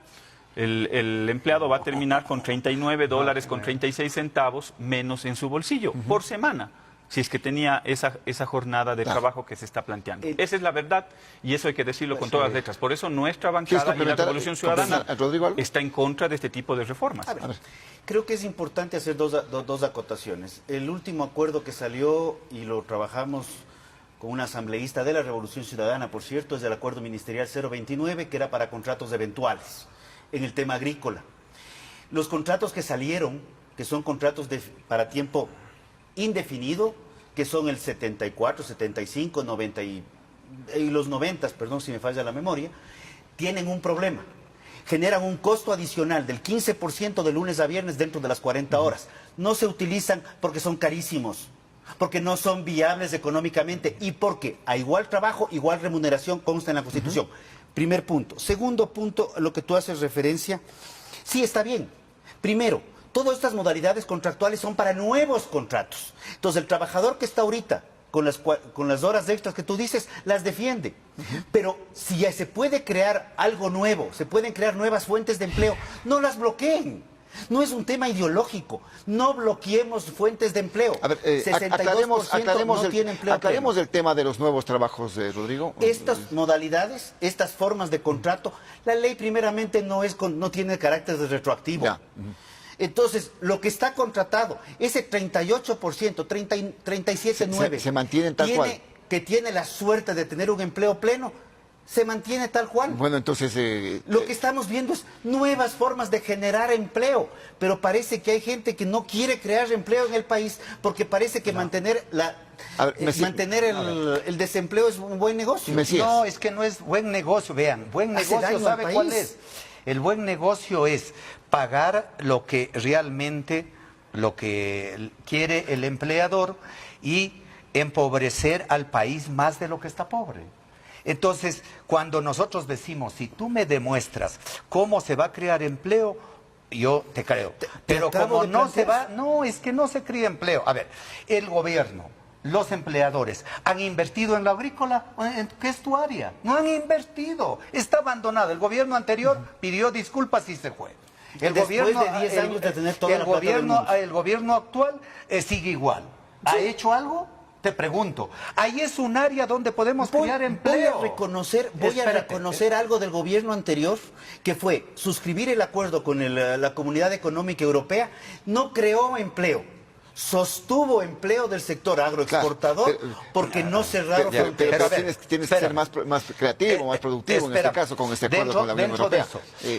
E: el empleado va a terminar con $39.36 menos en su bolsillo por semana, si es que tenía esa jornada de trabajo que se está planteando. Esa es la verdad y eso hay que decirlo con todas las letras. Por eso nuestra bancada y la Revolución Ciudadana está en contra de este tipo de reformas.
C: A ver, creo que es importante hacer dos acotaciones. El último acuerdo que salió y lo trabajamos con una asambleísta de la Revolución Ciudadana, por cierto, es el acuerdo ministerial 029, que era para contratos eventuales en el tema agrícola. Los contratos que salieron, que son contratos para tiempo indefinido, que son el 74, 75, 90 y los 90, perdón si me falla la memoria, tienen un problema. Generan un costo adicional del 15% de lunes a viernes dentro de las 40 horas. No se utilizan porque son carísimos, porque no son viables económicamente y porque a igual trabajo, igual remuneración consta en la Constitución. Primer punto. Segundo punto, lo que tú haces referencia, sí está bien. Primero, todas estas modalidades contractuales son para nuevos contratos. Entonces, el trabajador que está ahorita con las horas extras que tú dices, las defiende. Pero si ya se puede crear algo nuevo, se pueden crear nuevas fuentes de empleo, no las bloqueen. No es un tema ideológico. No bloqueemos fuentes de empleo.
B: A ver,
C: 62% no tiene empleo
B: aclaremos
C: pleno.
B: el tema de los nuevos trabajos, Rodrigo.
C: Estas modalidades, estas formas de contrato, la ley primeramente no tiene carácter de retroactivo.
B: Ya.
C: Entonces, lo que está contratado, ese 38%, 37,9%,
B: se mantiene tal cual.
C: Que tiene la suerte de tener un empleo pleno, se mantiene tal cual.
B: Bueno, entonces...
C: Lo que estamos viendo es nuevas formas de generar empleo, pero parece que hay gente que no quiere crear empleo en el país porque parece que mantener el desempleo es un buen negocio.
D: No, es que no es buen negocio, vean, buen
C: Hace
D: negocio,
C: daño al
D: ¿sabe cuál
C: país.
D: es? El buen negocio es pagar lo que realmente, lo que quiere el empleador y empobrecer al país más de lo que está pobre. Entonces, cuando nosotros decimos, si tú me demuestras cómo se va a crear empleo, yo te creo. Pero como no se va, no, es que no se crea empleo. A ver, el gobierno, los empleadores, ¿han invertido en la agrícola? ¿En qué es tu área? No han invertido, está abandonado. El gobierno anterior pidió disculpas y se fue. El
C: Después de 10 años de tener toda la plata del mundo.
D: El gobierno actual sigue igual. ¿Ha hecho algo? Te pregunto, ahí es un área donde podemos crear empleo.
C: Voy a reconocer algo del gobierno anterior, que fue suscribir el acuerdo con la Comunidad Económica Europea. No creó empleo, sostuvo empleo del sector agroexportador, porque no cerraron fronteras.
B: Pero tienes que ser más creativo, más productivo en este caso con este acuerdo con la Unión Europea.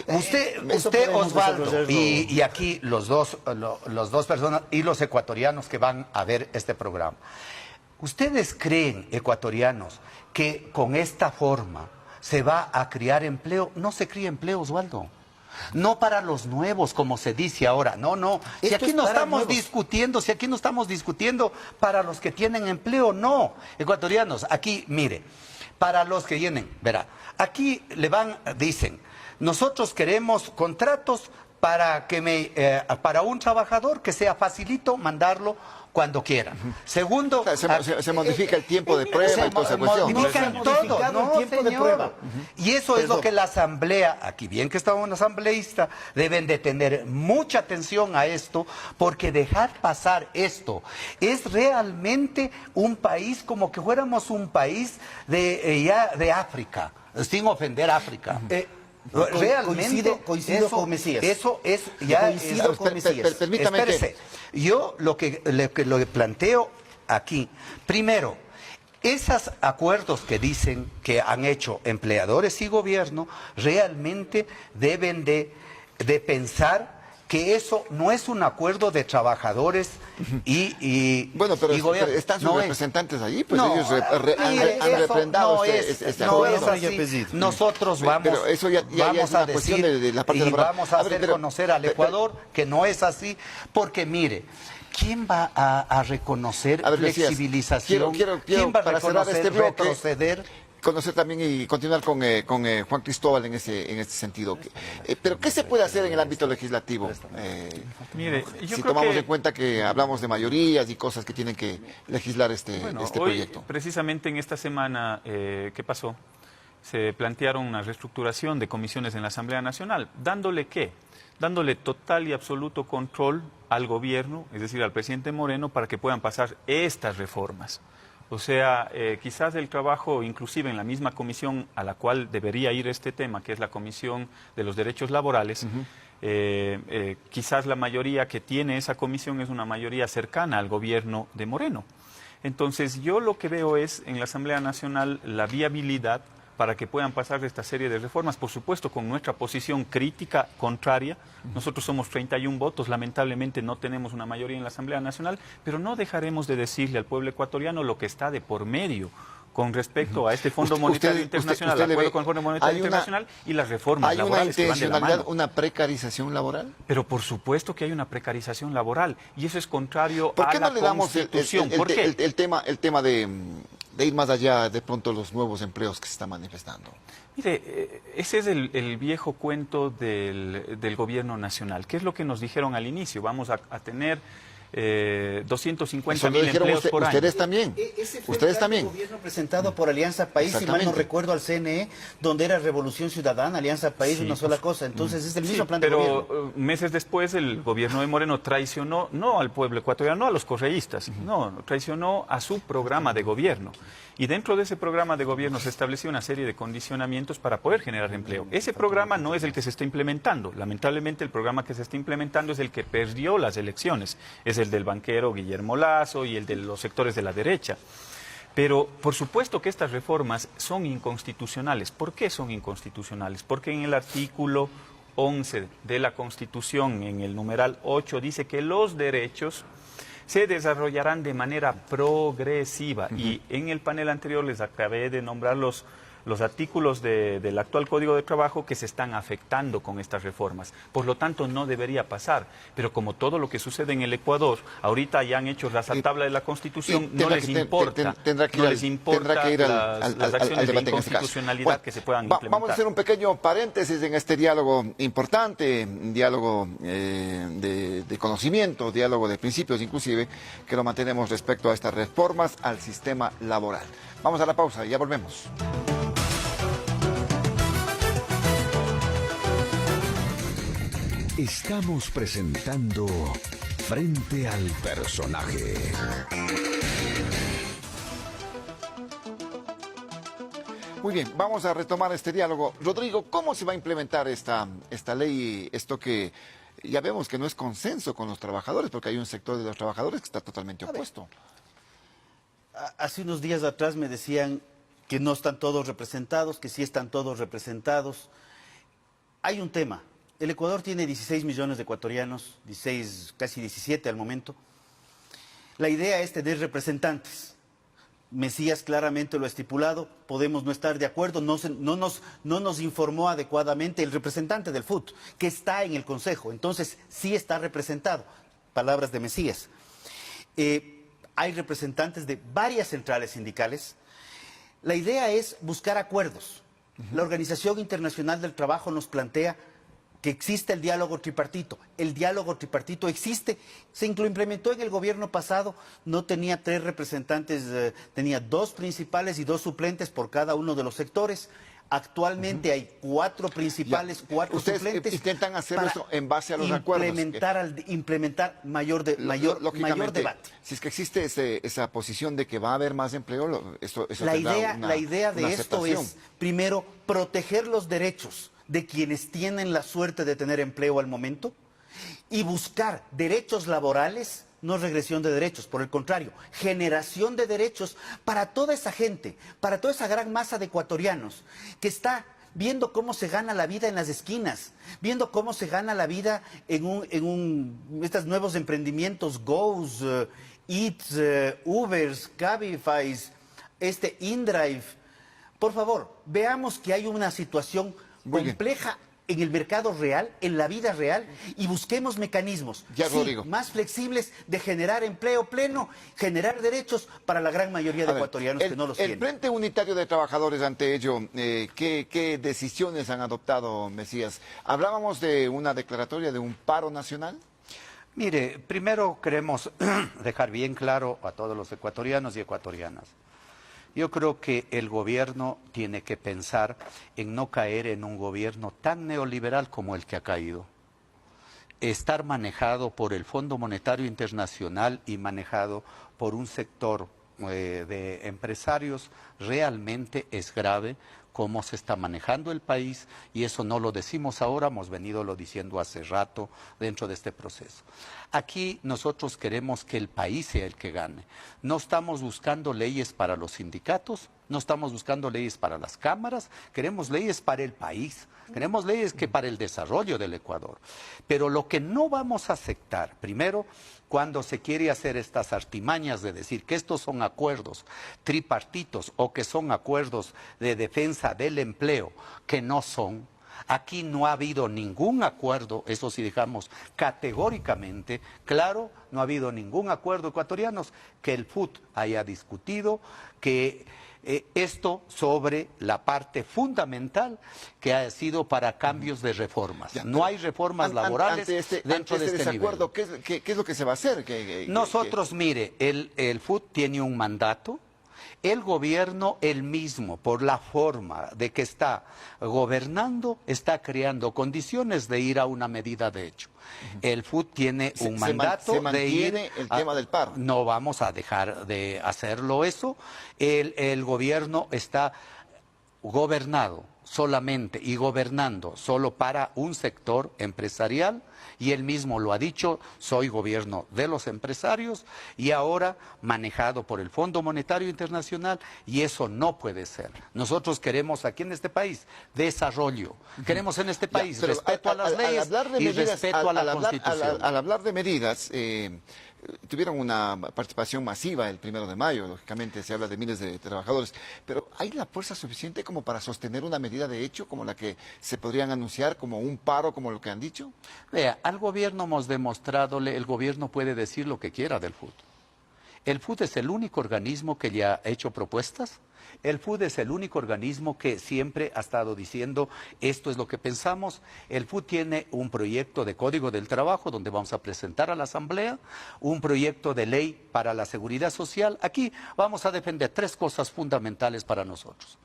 D: Usted Osvaldo, y aquí los dos personas y los ecuatorianos que van a ver este programa. ¿Ustedes creen, ecuatorianos, que con esta forma se va a crear empleo? No se crea empleo, Osvaldo. No para los nuevos, como se dice ahora. No, no. Si aquí no estamos discutiendo para los que tienen empleo, no. Ecuatorianos, aquí, mire, para los que tienen, verá, aquí dicen, nosotros queremos contratos para un trabajador que sea facilito mandarlo cuando quieran. Segundo,
B: se modifica el tiempo de prueba y toda esa cuestión.
D: Modifican todo, no, el tiempo de prueba. Y eso es lo que la asamblea, aquí bien que está un asambleísta, deben de tener mucha atención a esto, porque dejar pasar esto es realmente un país como que fuéramos un país de África, sin ofender a África. Realmente
C: coincido con Mesías.
D: Eso es ya.
C: Coincido con Mesías.
B: Permítame.
D: Espérese. Yo lo que planteo aquí, primero, esos acuerdos que dicen que han hecho empleadores y gobierno, realmente deben de pensar que eso no es un acuerdo de trabajadores
B: bueno, pero
D: gobierno.
B: Están sus representantes allí, pues
D: no,
B: ellos han refrendado este
D: no
B: acuerdo.
D: es así. Nosotros
B: Pero eso ya
D: vamos
B: es
D: a
B: una cuestión
D: decir
B: de la parte
D: y
B: laboral.
D: vamos a hacer conocer al Ecuador que no es así, porque mire, ¿quién va a reconocer flexibilización? ¿Quién va a
B: para cerrar
D: reconocer
B: este bloque,
D: retroceder?
B: conocer también y continuar con Juan Cristóbal en este sentido. Pero ¿qué se puede hacer en el ámbito legislativo?
E: Mire, yo
B: si
E: creo
B: tomamos
E: que,
B: en cuenta que hablamos de mayorías y cosas que tienen que legislar este
E: hoy,
B: proyecto.
E: precisamente en esta semana, ¿qué pasó? Se plantearon una reestructuración de comisiones en la Asamblea Nacional. ¿Dándole qué? Dándole total y absoluto control al gobierno, es decir, al presidente Moreno, para que puedan pasar estas reformas. O sea, quizás el trabajo, inclusive en la misma comisión a la cual debería ir este tema, que es la Comisión de los Derechos Laborales, quizás la mayoría que tiene esa comisión es una mayoría cercana al gobierno de Moreno. Entonces, yo lo que veo es en la Asamblea Nacional la viabilidad para que puedan pasar esta serie de reformas, por supuesto con nuestra posición crítica, contraria. Nosotros somos 31 votos, lamentablemente no tenemos una mayoría en la Asamblea Nacional, pero no dejaremos de decirle al pueblo ecuatoriano lo que está de por medio con respecto a este Fondo Monetario Internacional, el acuerdo con el Fondo Monetario Internacional y las reformas laborales que van de la mano.
B: ¿Hay una intencionalidad, una precarización laboral?
E: Pero por supuesto que hay una precarización laboral y eso es contrario
B: ¿Por qué
E: a la
B: no le damos
E: Constitución? ¿Por qué?
B: el tema de ir más allá de pronto los nuevos empleos que se están manifestando?
E: Mire, ese es el viejo cuento del gobierno nacional. ¿Qué es lo que nos dijeron al inicio? Vamos a tener
B: Eso lo
E: 250.000
B: dijeron
E: empleos por año.
B: ustedes también.
C: Ese fue
B: Ustedes
C: el plan de
B: también.
C: gobierno presentado por Alianza País, si mal no
B: Exactamente.
C: recuerdo, al CNE, donde era Revolución Ciudadana, Alianza País,
E: Sí,
C: una sola cosa. Entonces es el mismo
E: Sí,
C: plan de gobierno.
E: pero meses después el gobierno de Moreno traicionó no al pueblo ecuatoriano, no a los correístas, no, traicionó a su programa de gobierno. Y dentro de ese programa de gobierno se estableció una serie de condicionamientos para poder generar empleo. Ese programa no es el que se está implementando. Lamentablemente el programa que se está implementando es el que perdió las elecciones. Es el del banquero Guillermo Lasso y el de los sectores de la derecha. Pero por supuesto que estas reformas son inconstitucionales. ¿Por qué son inconstitucionales? Porque en el artículo 11 de la Constitución, en el numeral 8, dice que los derechos se desarrollarán de manera progresiva. Y en el panel anterior les acabé de nombrar los artículos del actual Código de Trabajo que se están afectando con estas reformas. Por lo tanto, no debería pasar. Pero como todo lo que sucede en el Ecuador, ahorita ya han hecho rajatabla de la Constitución, no les importa.
B: Tendrá que ir
E: las acciones de
B: debate en ese caso.
E: inconstitucionalidad
B: Bueno,
E: que se puedan implementar.
B: Vamos a hacer un pequeño paréntesis en este diálogo importante, un diálogo de conocimiento, diálogo de principios inclusive, que lo mantenemos respecto a estas reformas al sistema laboral. Vamos a la pausa y ya volvemos.
A: Estamos presentando Frente al Personaje.
B: Muy bien, vamos a retomar este diálogo. Rodrigo, ¿cómo se va a implementar esta ley? Esto que ya vemos que no es consenso con los trabajadores, porque hay un sector de los trabajadores que está totalmente opuesto.
C: Hace unos días atrás me decían que no están todos representados, que sí están todos representados. Hay un tema. El Ecuador tiene 16 millones de ecuatorianos, 16, casi 17 al momento. La idea es tener representantes. Mesías claramente lo ha estipulado, podemos no estar de acuerdo, no nos informó adecuadamente el representante del FUT, que está en el Consejo, entonces sí está representado. Palabras de Mesías. Hay representantes de varias centrales sindicales. La idea es buscar acuerdos. La Organización Internacional del Trabajo nos plantea que existe el diálogo tripartito. El diálogo tripartito existe, se implementó en el gobierno pasado, no tenía 3 representantes, tenía 2 principales y 2 suplentes por cada uno de los sectores. Actualmente hay 4 principales, 4
B: Ustedes
C: suplentes.
B: intentan hacer
C: para
B: eso en base a los acuerdos.
C: Implementar mayor
B: Lógicamente,
C: debate.
B: Si es que existe esa posición de que va a haber más empleo, eso
C: La idea de
B: una
C: esto
B: aceptación.
C: es, primero, proteger los derechos de quienes tienen la suerte de tener empleo al momento y buscar derechos laborales, no regresión de derechos, por el contrario, generación de derechos para toda esa gente, para toda esa gran masa de ecuatorianos que está viendo cómo se gana la vida en las esquinas, viendo cómo se gana la vida en estos nuevos emprendimientos, Go's, Eats, Ubers, Cabify, InDrive. Por favor, veamos que hay una situación compleja en el mercado real, en la vida real, y busquemos mecanismos más flexibles de generar empleo pleno, generar derechos para la gran mayoría de ecuatorianos que no los tienen.
B: El Frente Unitario de Trabajadores, ante ello, ¿qué decisiones han adoptado, Mesías? ¿Hablábamos de una declaratoria de un paro nacional?
D: Mire, primero queremos dejar bien claro a todos los ecuatorianos y ecuatorianas. Yo creo que el gobierno tiene que pensar en no caer en un gobierno tan neoliberal como el que ha caído. Estar manejado por el Fondo Monetario Internacional y manejado por un sector de empresarios realmente es grave cómo se está manejando el país, y eso no lo decimos ahora, hemos venido lo diciendo hace rato dentro de este proceso. Aquí nosotros queremos que el país sea el que gane. No estamos buscando leyes para los sindicatos, no estamos buscando leyes para las cámaras, queremos leyes para el país, queremos leyes que para el desarrollo del Ecuador. Pero lo que no vamos a aceptar, primero, cuando se quiere hacer estas artimañas de decir que estos son acuerdos tripartitos o que son acuerdos de defensa del empleo, que no son. Aquí no ha habido ningún acuerdo, eso sí dejamos categóricamente claro, no ha habido ningún acuerdo ecuatorianos que el FUT haya discutido, que esto sobre la parte fundamental que ha sido para cambios de reformas.
B: Ya,
D: no hay reformas laborales dentro de este
B: desacuerdo,
D: nivel.
B: ¿qué es lo que se va a hacer?
D: Nosotros, mire, el FUT tiene un mandato. El gobierno, él mismo, por la forma de que está gobernando, está creando condiciones de ir a una medida de hecho. El FUT tiene un mandato
B: se
D: de
B: mantiene
D: ir
B: el tema del paro.
D: No vamos a dejar de hacerlo eso. El gobierno está gobernado solamente y gobernando solo para un sector empresarial, y él mismo lo ha dicho, soy gobierno de los empresarios y ahora manejado por el Fondo Monetario Internacional, y eso no puede ser. Nosotros queremos aquí en este país desarrollo, queremos en este país respeto a las leyes y respeto a la Constitución.
B: Al hablar de medidas, tuvieron una participación masiva el 1 de mayo, lógicamente se habla de miles de trabajadores, pero ¿hay la fuerza suficiente como para sostener una medida de hecho como la que se podrían anunciar, como un paro, como lo que han dicho?
D: Vea, al gobierno hemos demostrado, el gobierno puede decir lo que quiera del FUT. El FUT es el único organismo que ya ha hecho propuestas. El FUT es el único organismo que siempre ha estado diciendo esto es lo que pensamos. El FUT tiene un proyecto de Código del Trabajo donde vamos a presentar a la Asamblea, un proyecto de ley para la seguridad social. Aquí vamos a defender 3 cosas fundamentales para nosotros.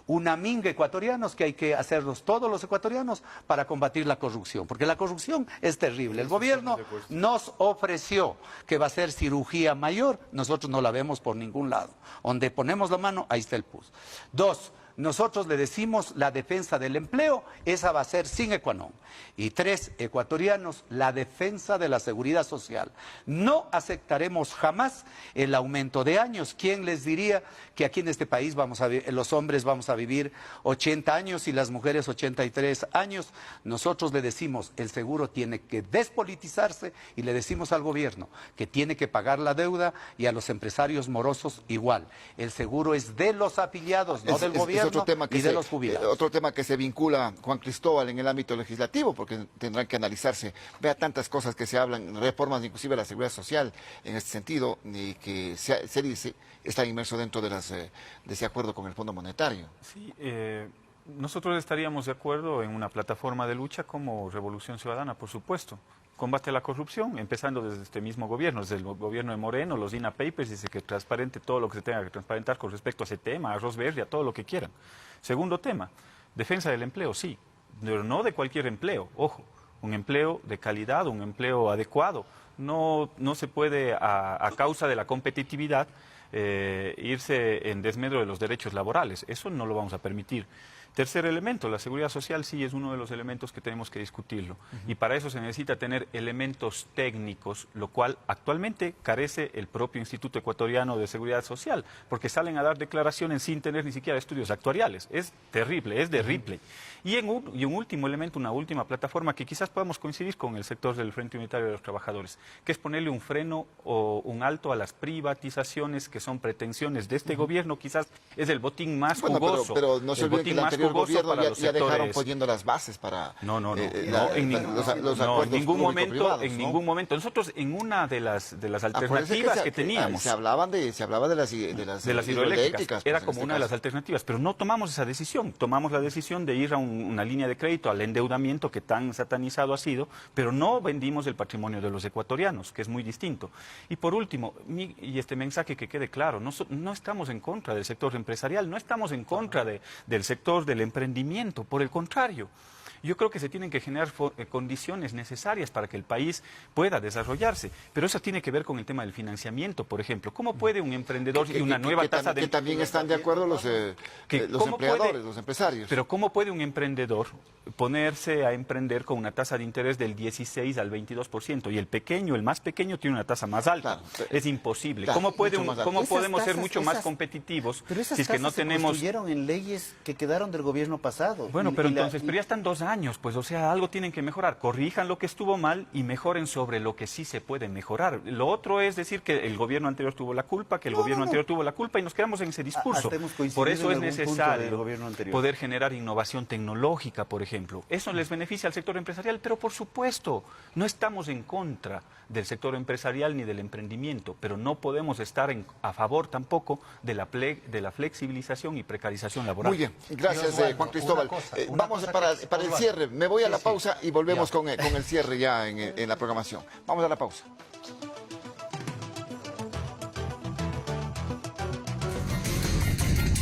D: Una minga ecuatorianos que hay que hacerlos todos los ecuatorianos para combatir la corrupción, porque la corrupción es terrible. El gobierno nos ofreció que va a ser cirugía mayor, nosotros no la vemos por ningún lado. Donde ponemos la mano, ahí está el pus. 2, nosotros le decimos la defensa del empleo, esa va a ser sine qua non. Y 3, ecuatorianos, la defensa de la seguridad social. No aceptaremos jamás el aumento de años. ¿Quién les diría que aquí en este país los hombres vamos a vivir 80 años y las mujeres 83 años? Nosotros le decimos, el seguro tiene que despolitizarse, y le decimos al gobierno que tiene que pagar la deuda, y a los empresarios morosos igual. El seguro es de los afiliados, no del gobierno.
B: Otro tema
D: y de los jubilados.
B: Otro tema que se vincula, Juan Cristóbal, en el ámbito legislativo, porque tendrán que analizarse. Vea tantas cosas que se hablan, reformas inclusive a la seguridad social en este sentido, y que se dice está inmerso dentro de ese acuerdo con el Fondo Monetario.
E: Sí, nosotros estaríamos de acuerdo en una plataforma de lucha como Revolución Ciudadana, por supuesto. Combate a la corrupción, empezando desde este mismo gobierno, desde el gobierno de Moreno, los DINA Papers, dice que transparente todo lo que se tenga que transparentar con respecto a ese tema, a arroz verde, a todo lo que quieran. Segundo tema, defensa del empleo, sí, pero no de cualquier empleo, ojo, un empleo de calidad, un empleo adecuado. No se puede, a causa de la competitividad, irse en desmedro de los derechos laborales. Eso no lo vamos a permitir. Tercer elemento, la seguridad social sí es uno de los elementos que tenemos que discutirlo. Y para eso se necesita tener elementos técnicos, lo cual actualmente carece el propio Instituto Ecuatoriano de Seguridad Social, porque salen a dar declaraciones sin tener ni siquiera estudios actuariales. Es terrible, es de Ripley. Y un último elemento, una última plataforma que quizás podamos coincidir con el sector del Frente Unitario de los Trabajadores, que es ponerle un freno o un alto a las privatizaciones que son pretensiones de este gobierno. Quizás es el botín más jugoso.
B: Pero no se olviden que el anterior gobierno ya dejaron poniendo las bases para
E: en ningún momento. Nosotros en una de las alternativas que teníamos,
B: se hablaba de las hidroeléctricas.
E: Era como una de las alternativas, pero no tomamos esa decisión. Tomamos la decisión de ir a una línea de crédito, al endeudamiento que tan satanizado ha sido, pero no vendimos el patrimonio de los ecuatorianos, que es muy distinto. Y por último, y este mensaje que quede claro, no estamos en contra del sector empresarial, no estamos en contra del sector del emprendimiento, por el contrario. Yo creo que se tienen que generar condiciones necesarias para que el país pueda desarrollarse, pero eso tiene que ver con el tema del financiamiento, por ejemplo. ¿Cómo puede un emprendedor y una nueva tasa de...
B: Que también están de acuerdo los empleadores, los empresarios.
E: Pero ¿cómo puede un emprendedor ponerse a emprender con una tasa de interés del 16 al 22%? Y el más pequeño, tiene una tasa más alta. Claro, es imposible.
B: Claro,
E: ¿Cómo podemos ser mucho más competitivos
C: pero esas
E: si es que no
C: tasas se
E: tenemos...
C: construyeron en leyes que quedaron del gobierno pasado?
E: Bueno, pero ya están 2 años. años, pues o sea, algo tienen que mejorar. Corrijan lo que estuvo mal y mejoren sobre lo que sí se puede mejorar. Lo otro es decir que el gobierno anterior tuvo la culpa, que el gobierno anterior tuvo la culpa y nos quedamos en ese discurso. Por eso es necesario poder generar innovación tecnológica, por ejemplo. Eso les beneficia al sector empresarial, pero por supuesto, no estamos en contra del sector empresarial ni del emprendimiento, pero no podemos estar a favor tampoco de la flexibilización y precarización laboral.
B: Muy bien, gracias Juan Cristóbal. Vamos para el cierre, me voy a la pausa y volvemos con el cierre ya en la programación. Vamos a la pausa.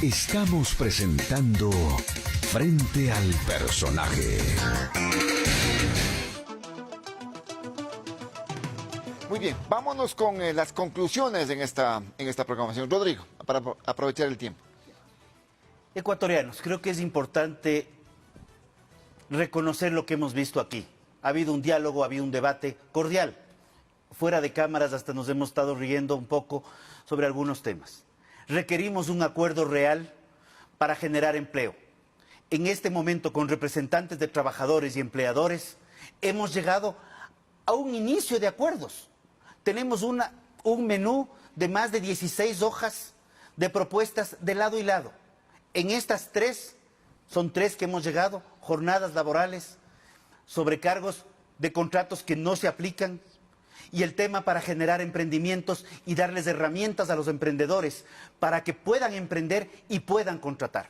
A: Estamos presentando Frente al Personaje.
B: Muy bien, vámonos con las conclusiones en esta programación. Rodrigo, para aprovechar el tiempo.
C: Ecuatorianos, creo que es importante reconocer lo que hemos visto aquí. Ha habido un diálogo, ha habido un debate cordial. Fuera de cámaras hasta nos hemos estado riendo un poco sobre algunos temas. Requerimos un acuerdo real para generar empleo. En este momento, con representantes de trabajadores y empleadores, hemos llegado a un inicio de acuerdos. Tenemos un menú de más de 16 hojas de propuestas de lado y lado. En estas son tres que hemos llegado, jornadas laborales, sobrecargos de contratos que no se aplican, y el tema para generar emprendimientos y darles herramientas a los emprendedores para que puedan emprender y puedan contratar.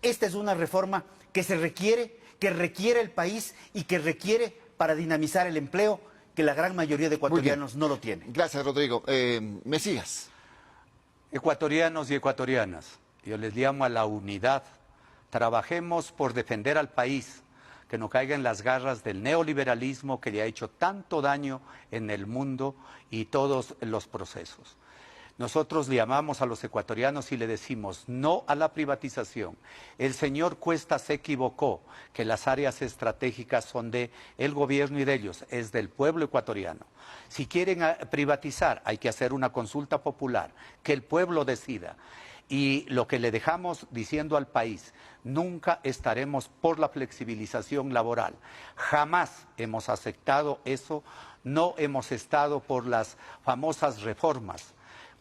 C: Esta es una reforma que requiere el país y que requiere para dinamizar el empleo, que la gran mayoría de ecuatorianos no lo tienen.
B: Gracias, Rodrigo. Mesías.
D: Ecuatorianos y ecuatorianas, yo les llamo a la unidad. Trabajemos por defender al país, que no caiga en las garras del neoliberalismo que le ha hecho tanto daño en el mundo y todos los procesos. Nosotros le llamamos a los ecuatorianos y le decimos no a la privatización. El señor Cuesta se equivocó, que las áreas estratégicas son del gobierno y de ellos, es del pueblo ecuatoriano. Si quieren privatizar, hay que hacer una consulta popular, que el pueblo decida. Y lo que le dejamos diciendo al país, nunca estaremos por la flexibilización laboral. Jamás hemos aceptado eso, no hemos estado por las famosas reformas,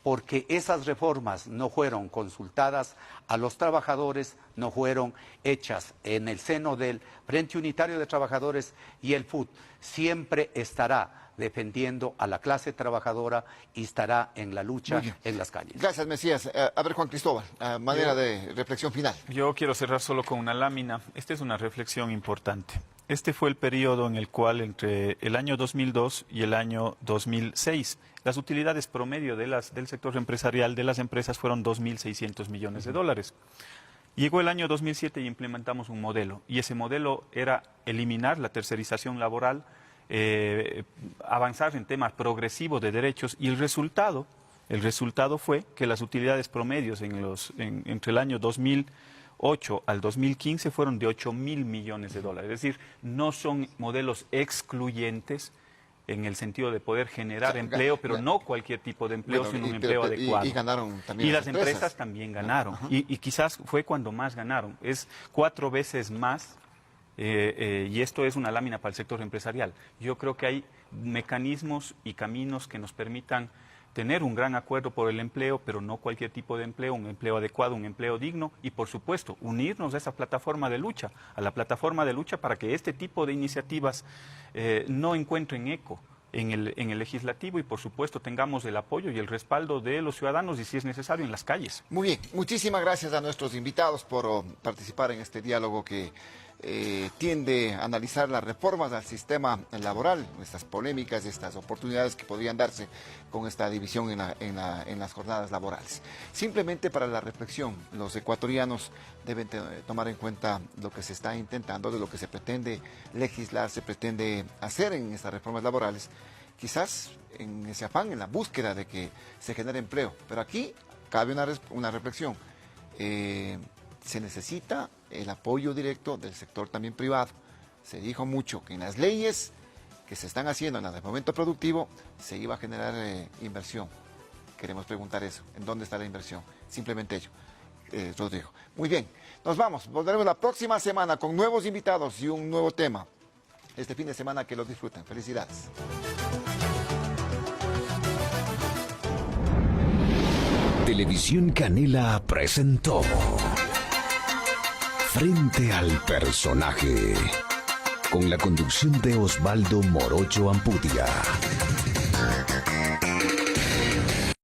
D: porque esas reformas no fueron consultadas a los trabajadores, no fueron hechas en el seno del Frente Unitario de Trabajadores, y el FUT siempre estará defendiendo a la clase trabajadora y estará en la lucha en las calles.
B: Gracias, Mesías. A ver, Juan Cristóbal, manera de reflexión final.
E: Yo quiero cerrar solo con una lámina. Esta es una reflexión importante. Este fue el periodo en el cual, entre el año 2002 y el año 2006, las utilidades promedio del sector empresarial de las empresas fueron 2.600 millones de dólares. Llegó el año 2007 y implementamos un modelo, y ese modelo era eliminar la tercerización laboral, avanzar en temas progresivos de derechos, y el resultado fue que las utilidades promedios entre el año 2008 al 2015 fueron de 8.000 millones de dólares. Es decir, no son modelos excluyentes en el sentido de poder generar empleo, pero no cualquier tipo de empleo, sino un empleo adecuado.
B: Y ganaron también
E: y las empresas también ganaron. Y quizás fue cuando más ganaron. Es 4 veces más. Y esto es una lámina para el sector empresarial. Yo creo que hay mecanismos y caminos que nos permitan tener un gran acuerdo por el empleo, pero no cualquier tipo de empleo, un empleo adecuado, un empleo digno, y por supuesto unirnos a esa plataforma de lucha, para que este tipo de iniciativas no encuentren eco en el legislativo, y por supuesto tengamos el apoyo y el respaldo de los ciudadanos, y si es necesario en las calles.
B: Muy bien, muchísimas gracias a nuestros invitados por participar en este diálogo que tiende a analizar las reformas al sistema laboral, estas polémicas, estas oportunidades que podrían darse con esta división en las jornadas laborales. Simplemente para la reflexión, los ecuatorianos deben tomar en cuenta lo que se está intentando, de lo que se pretende legislar, se pretende hacer en estas reformas laborales, quizás en ese afán, en la búsqueda de que se genere empleo. Pero aquí cabe una reflexión. Se necesita el apoyo directo del sector también privado. Se dijo mucho que en las leyes que se están haciendo en el momento productivo se iba a generar inversión. Queremos preguntar eso, ¿en dónde está la inversión? Simplemente ello. Rodrigo. Muy bien, nos vamos. Volveremos la próxima semana con nuevos invitados y un nuevo tema. Este fin de semana que lo disfruten. Felicidades.
A: Televisión Canela presentó Frente al Personaje, con la conducción de Osvaldo Morocho Ampudia.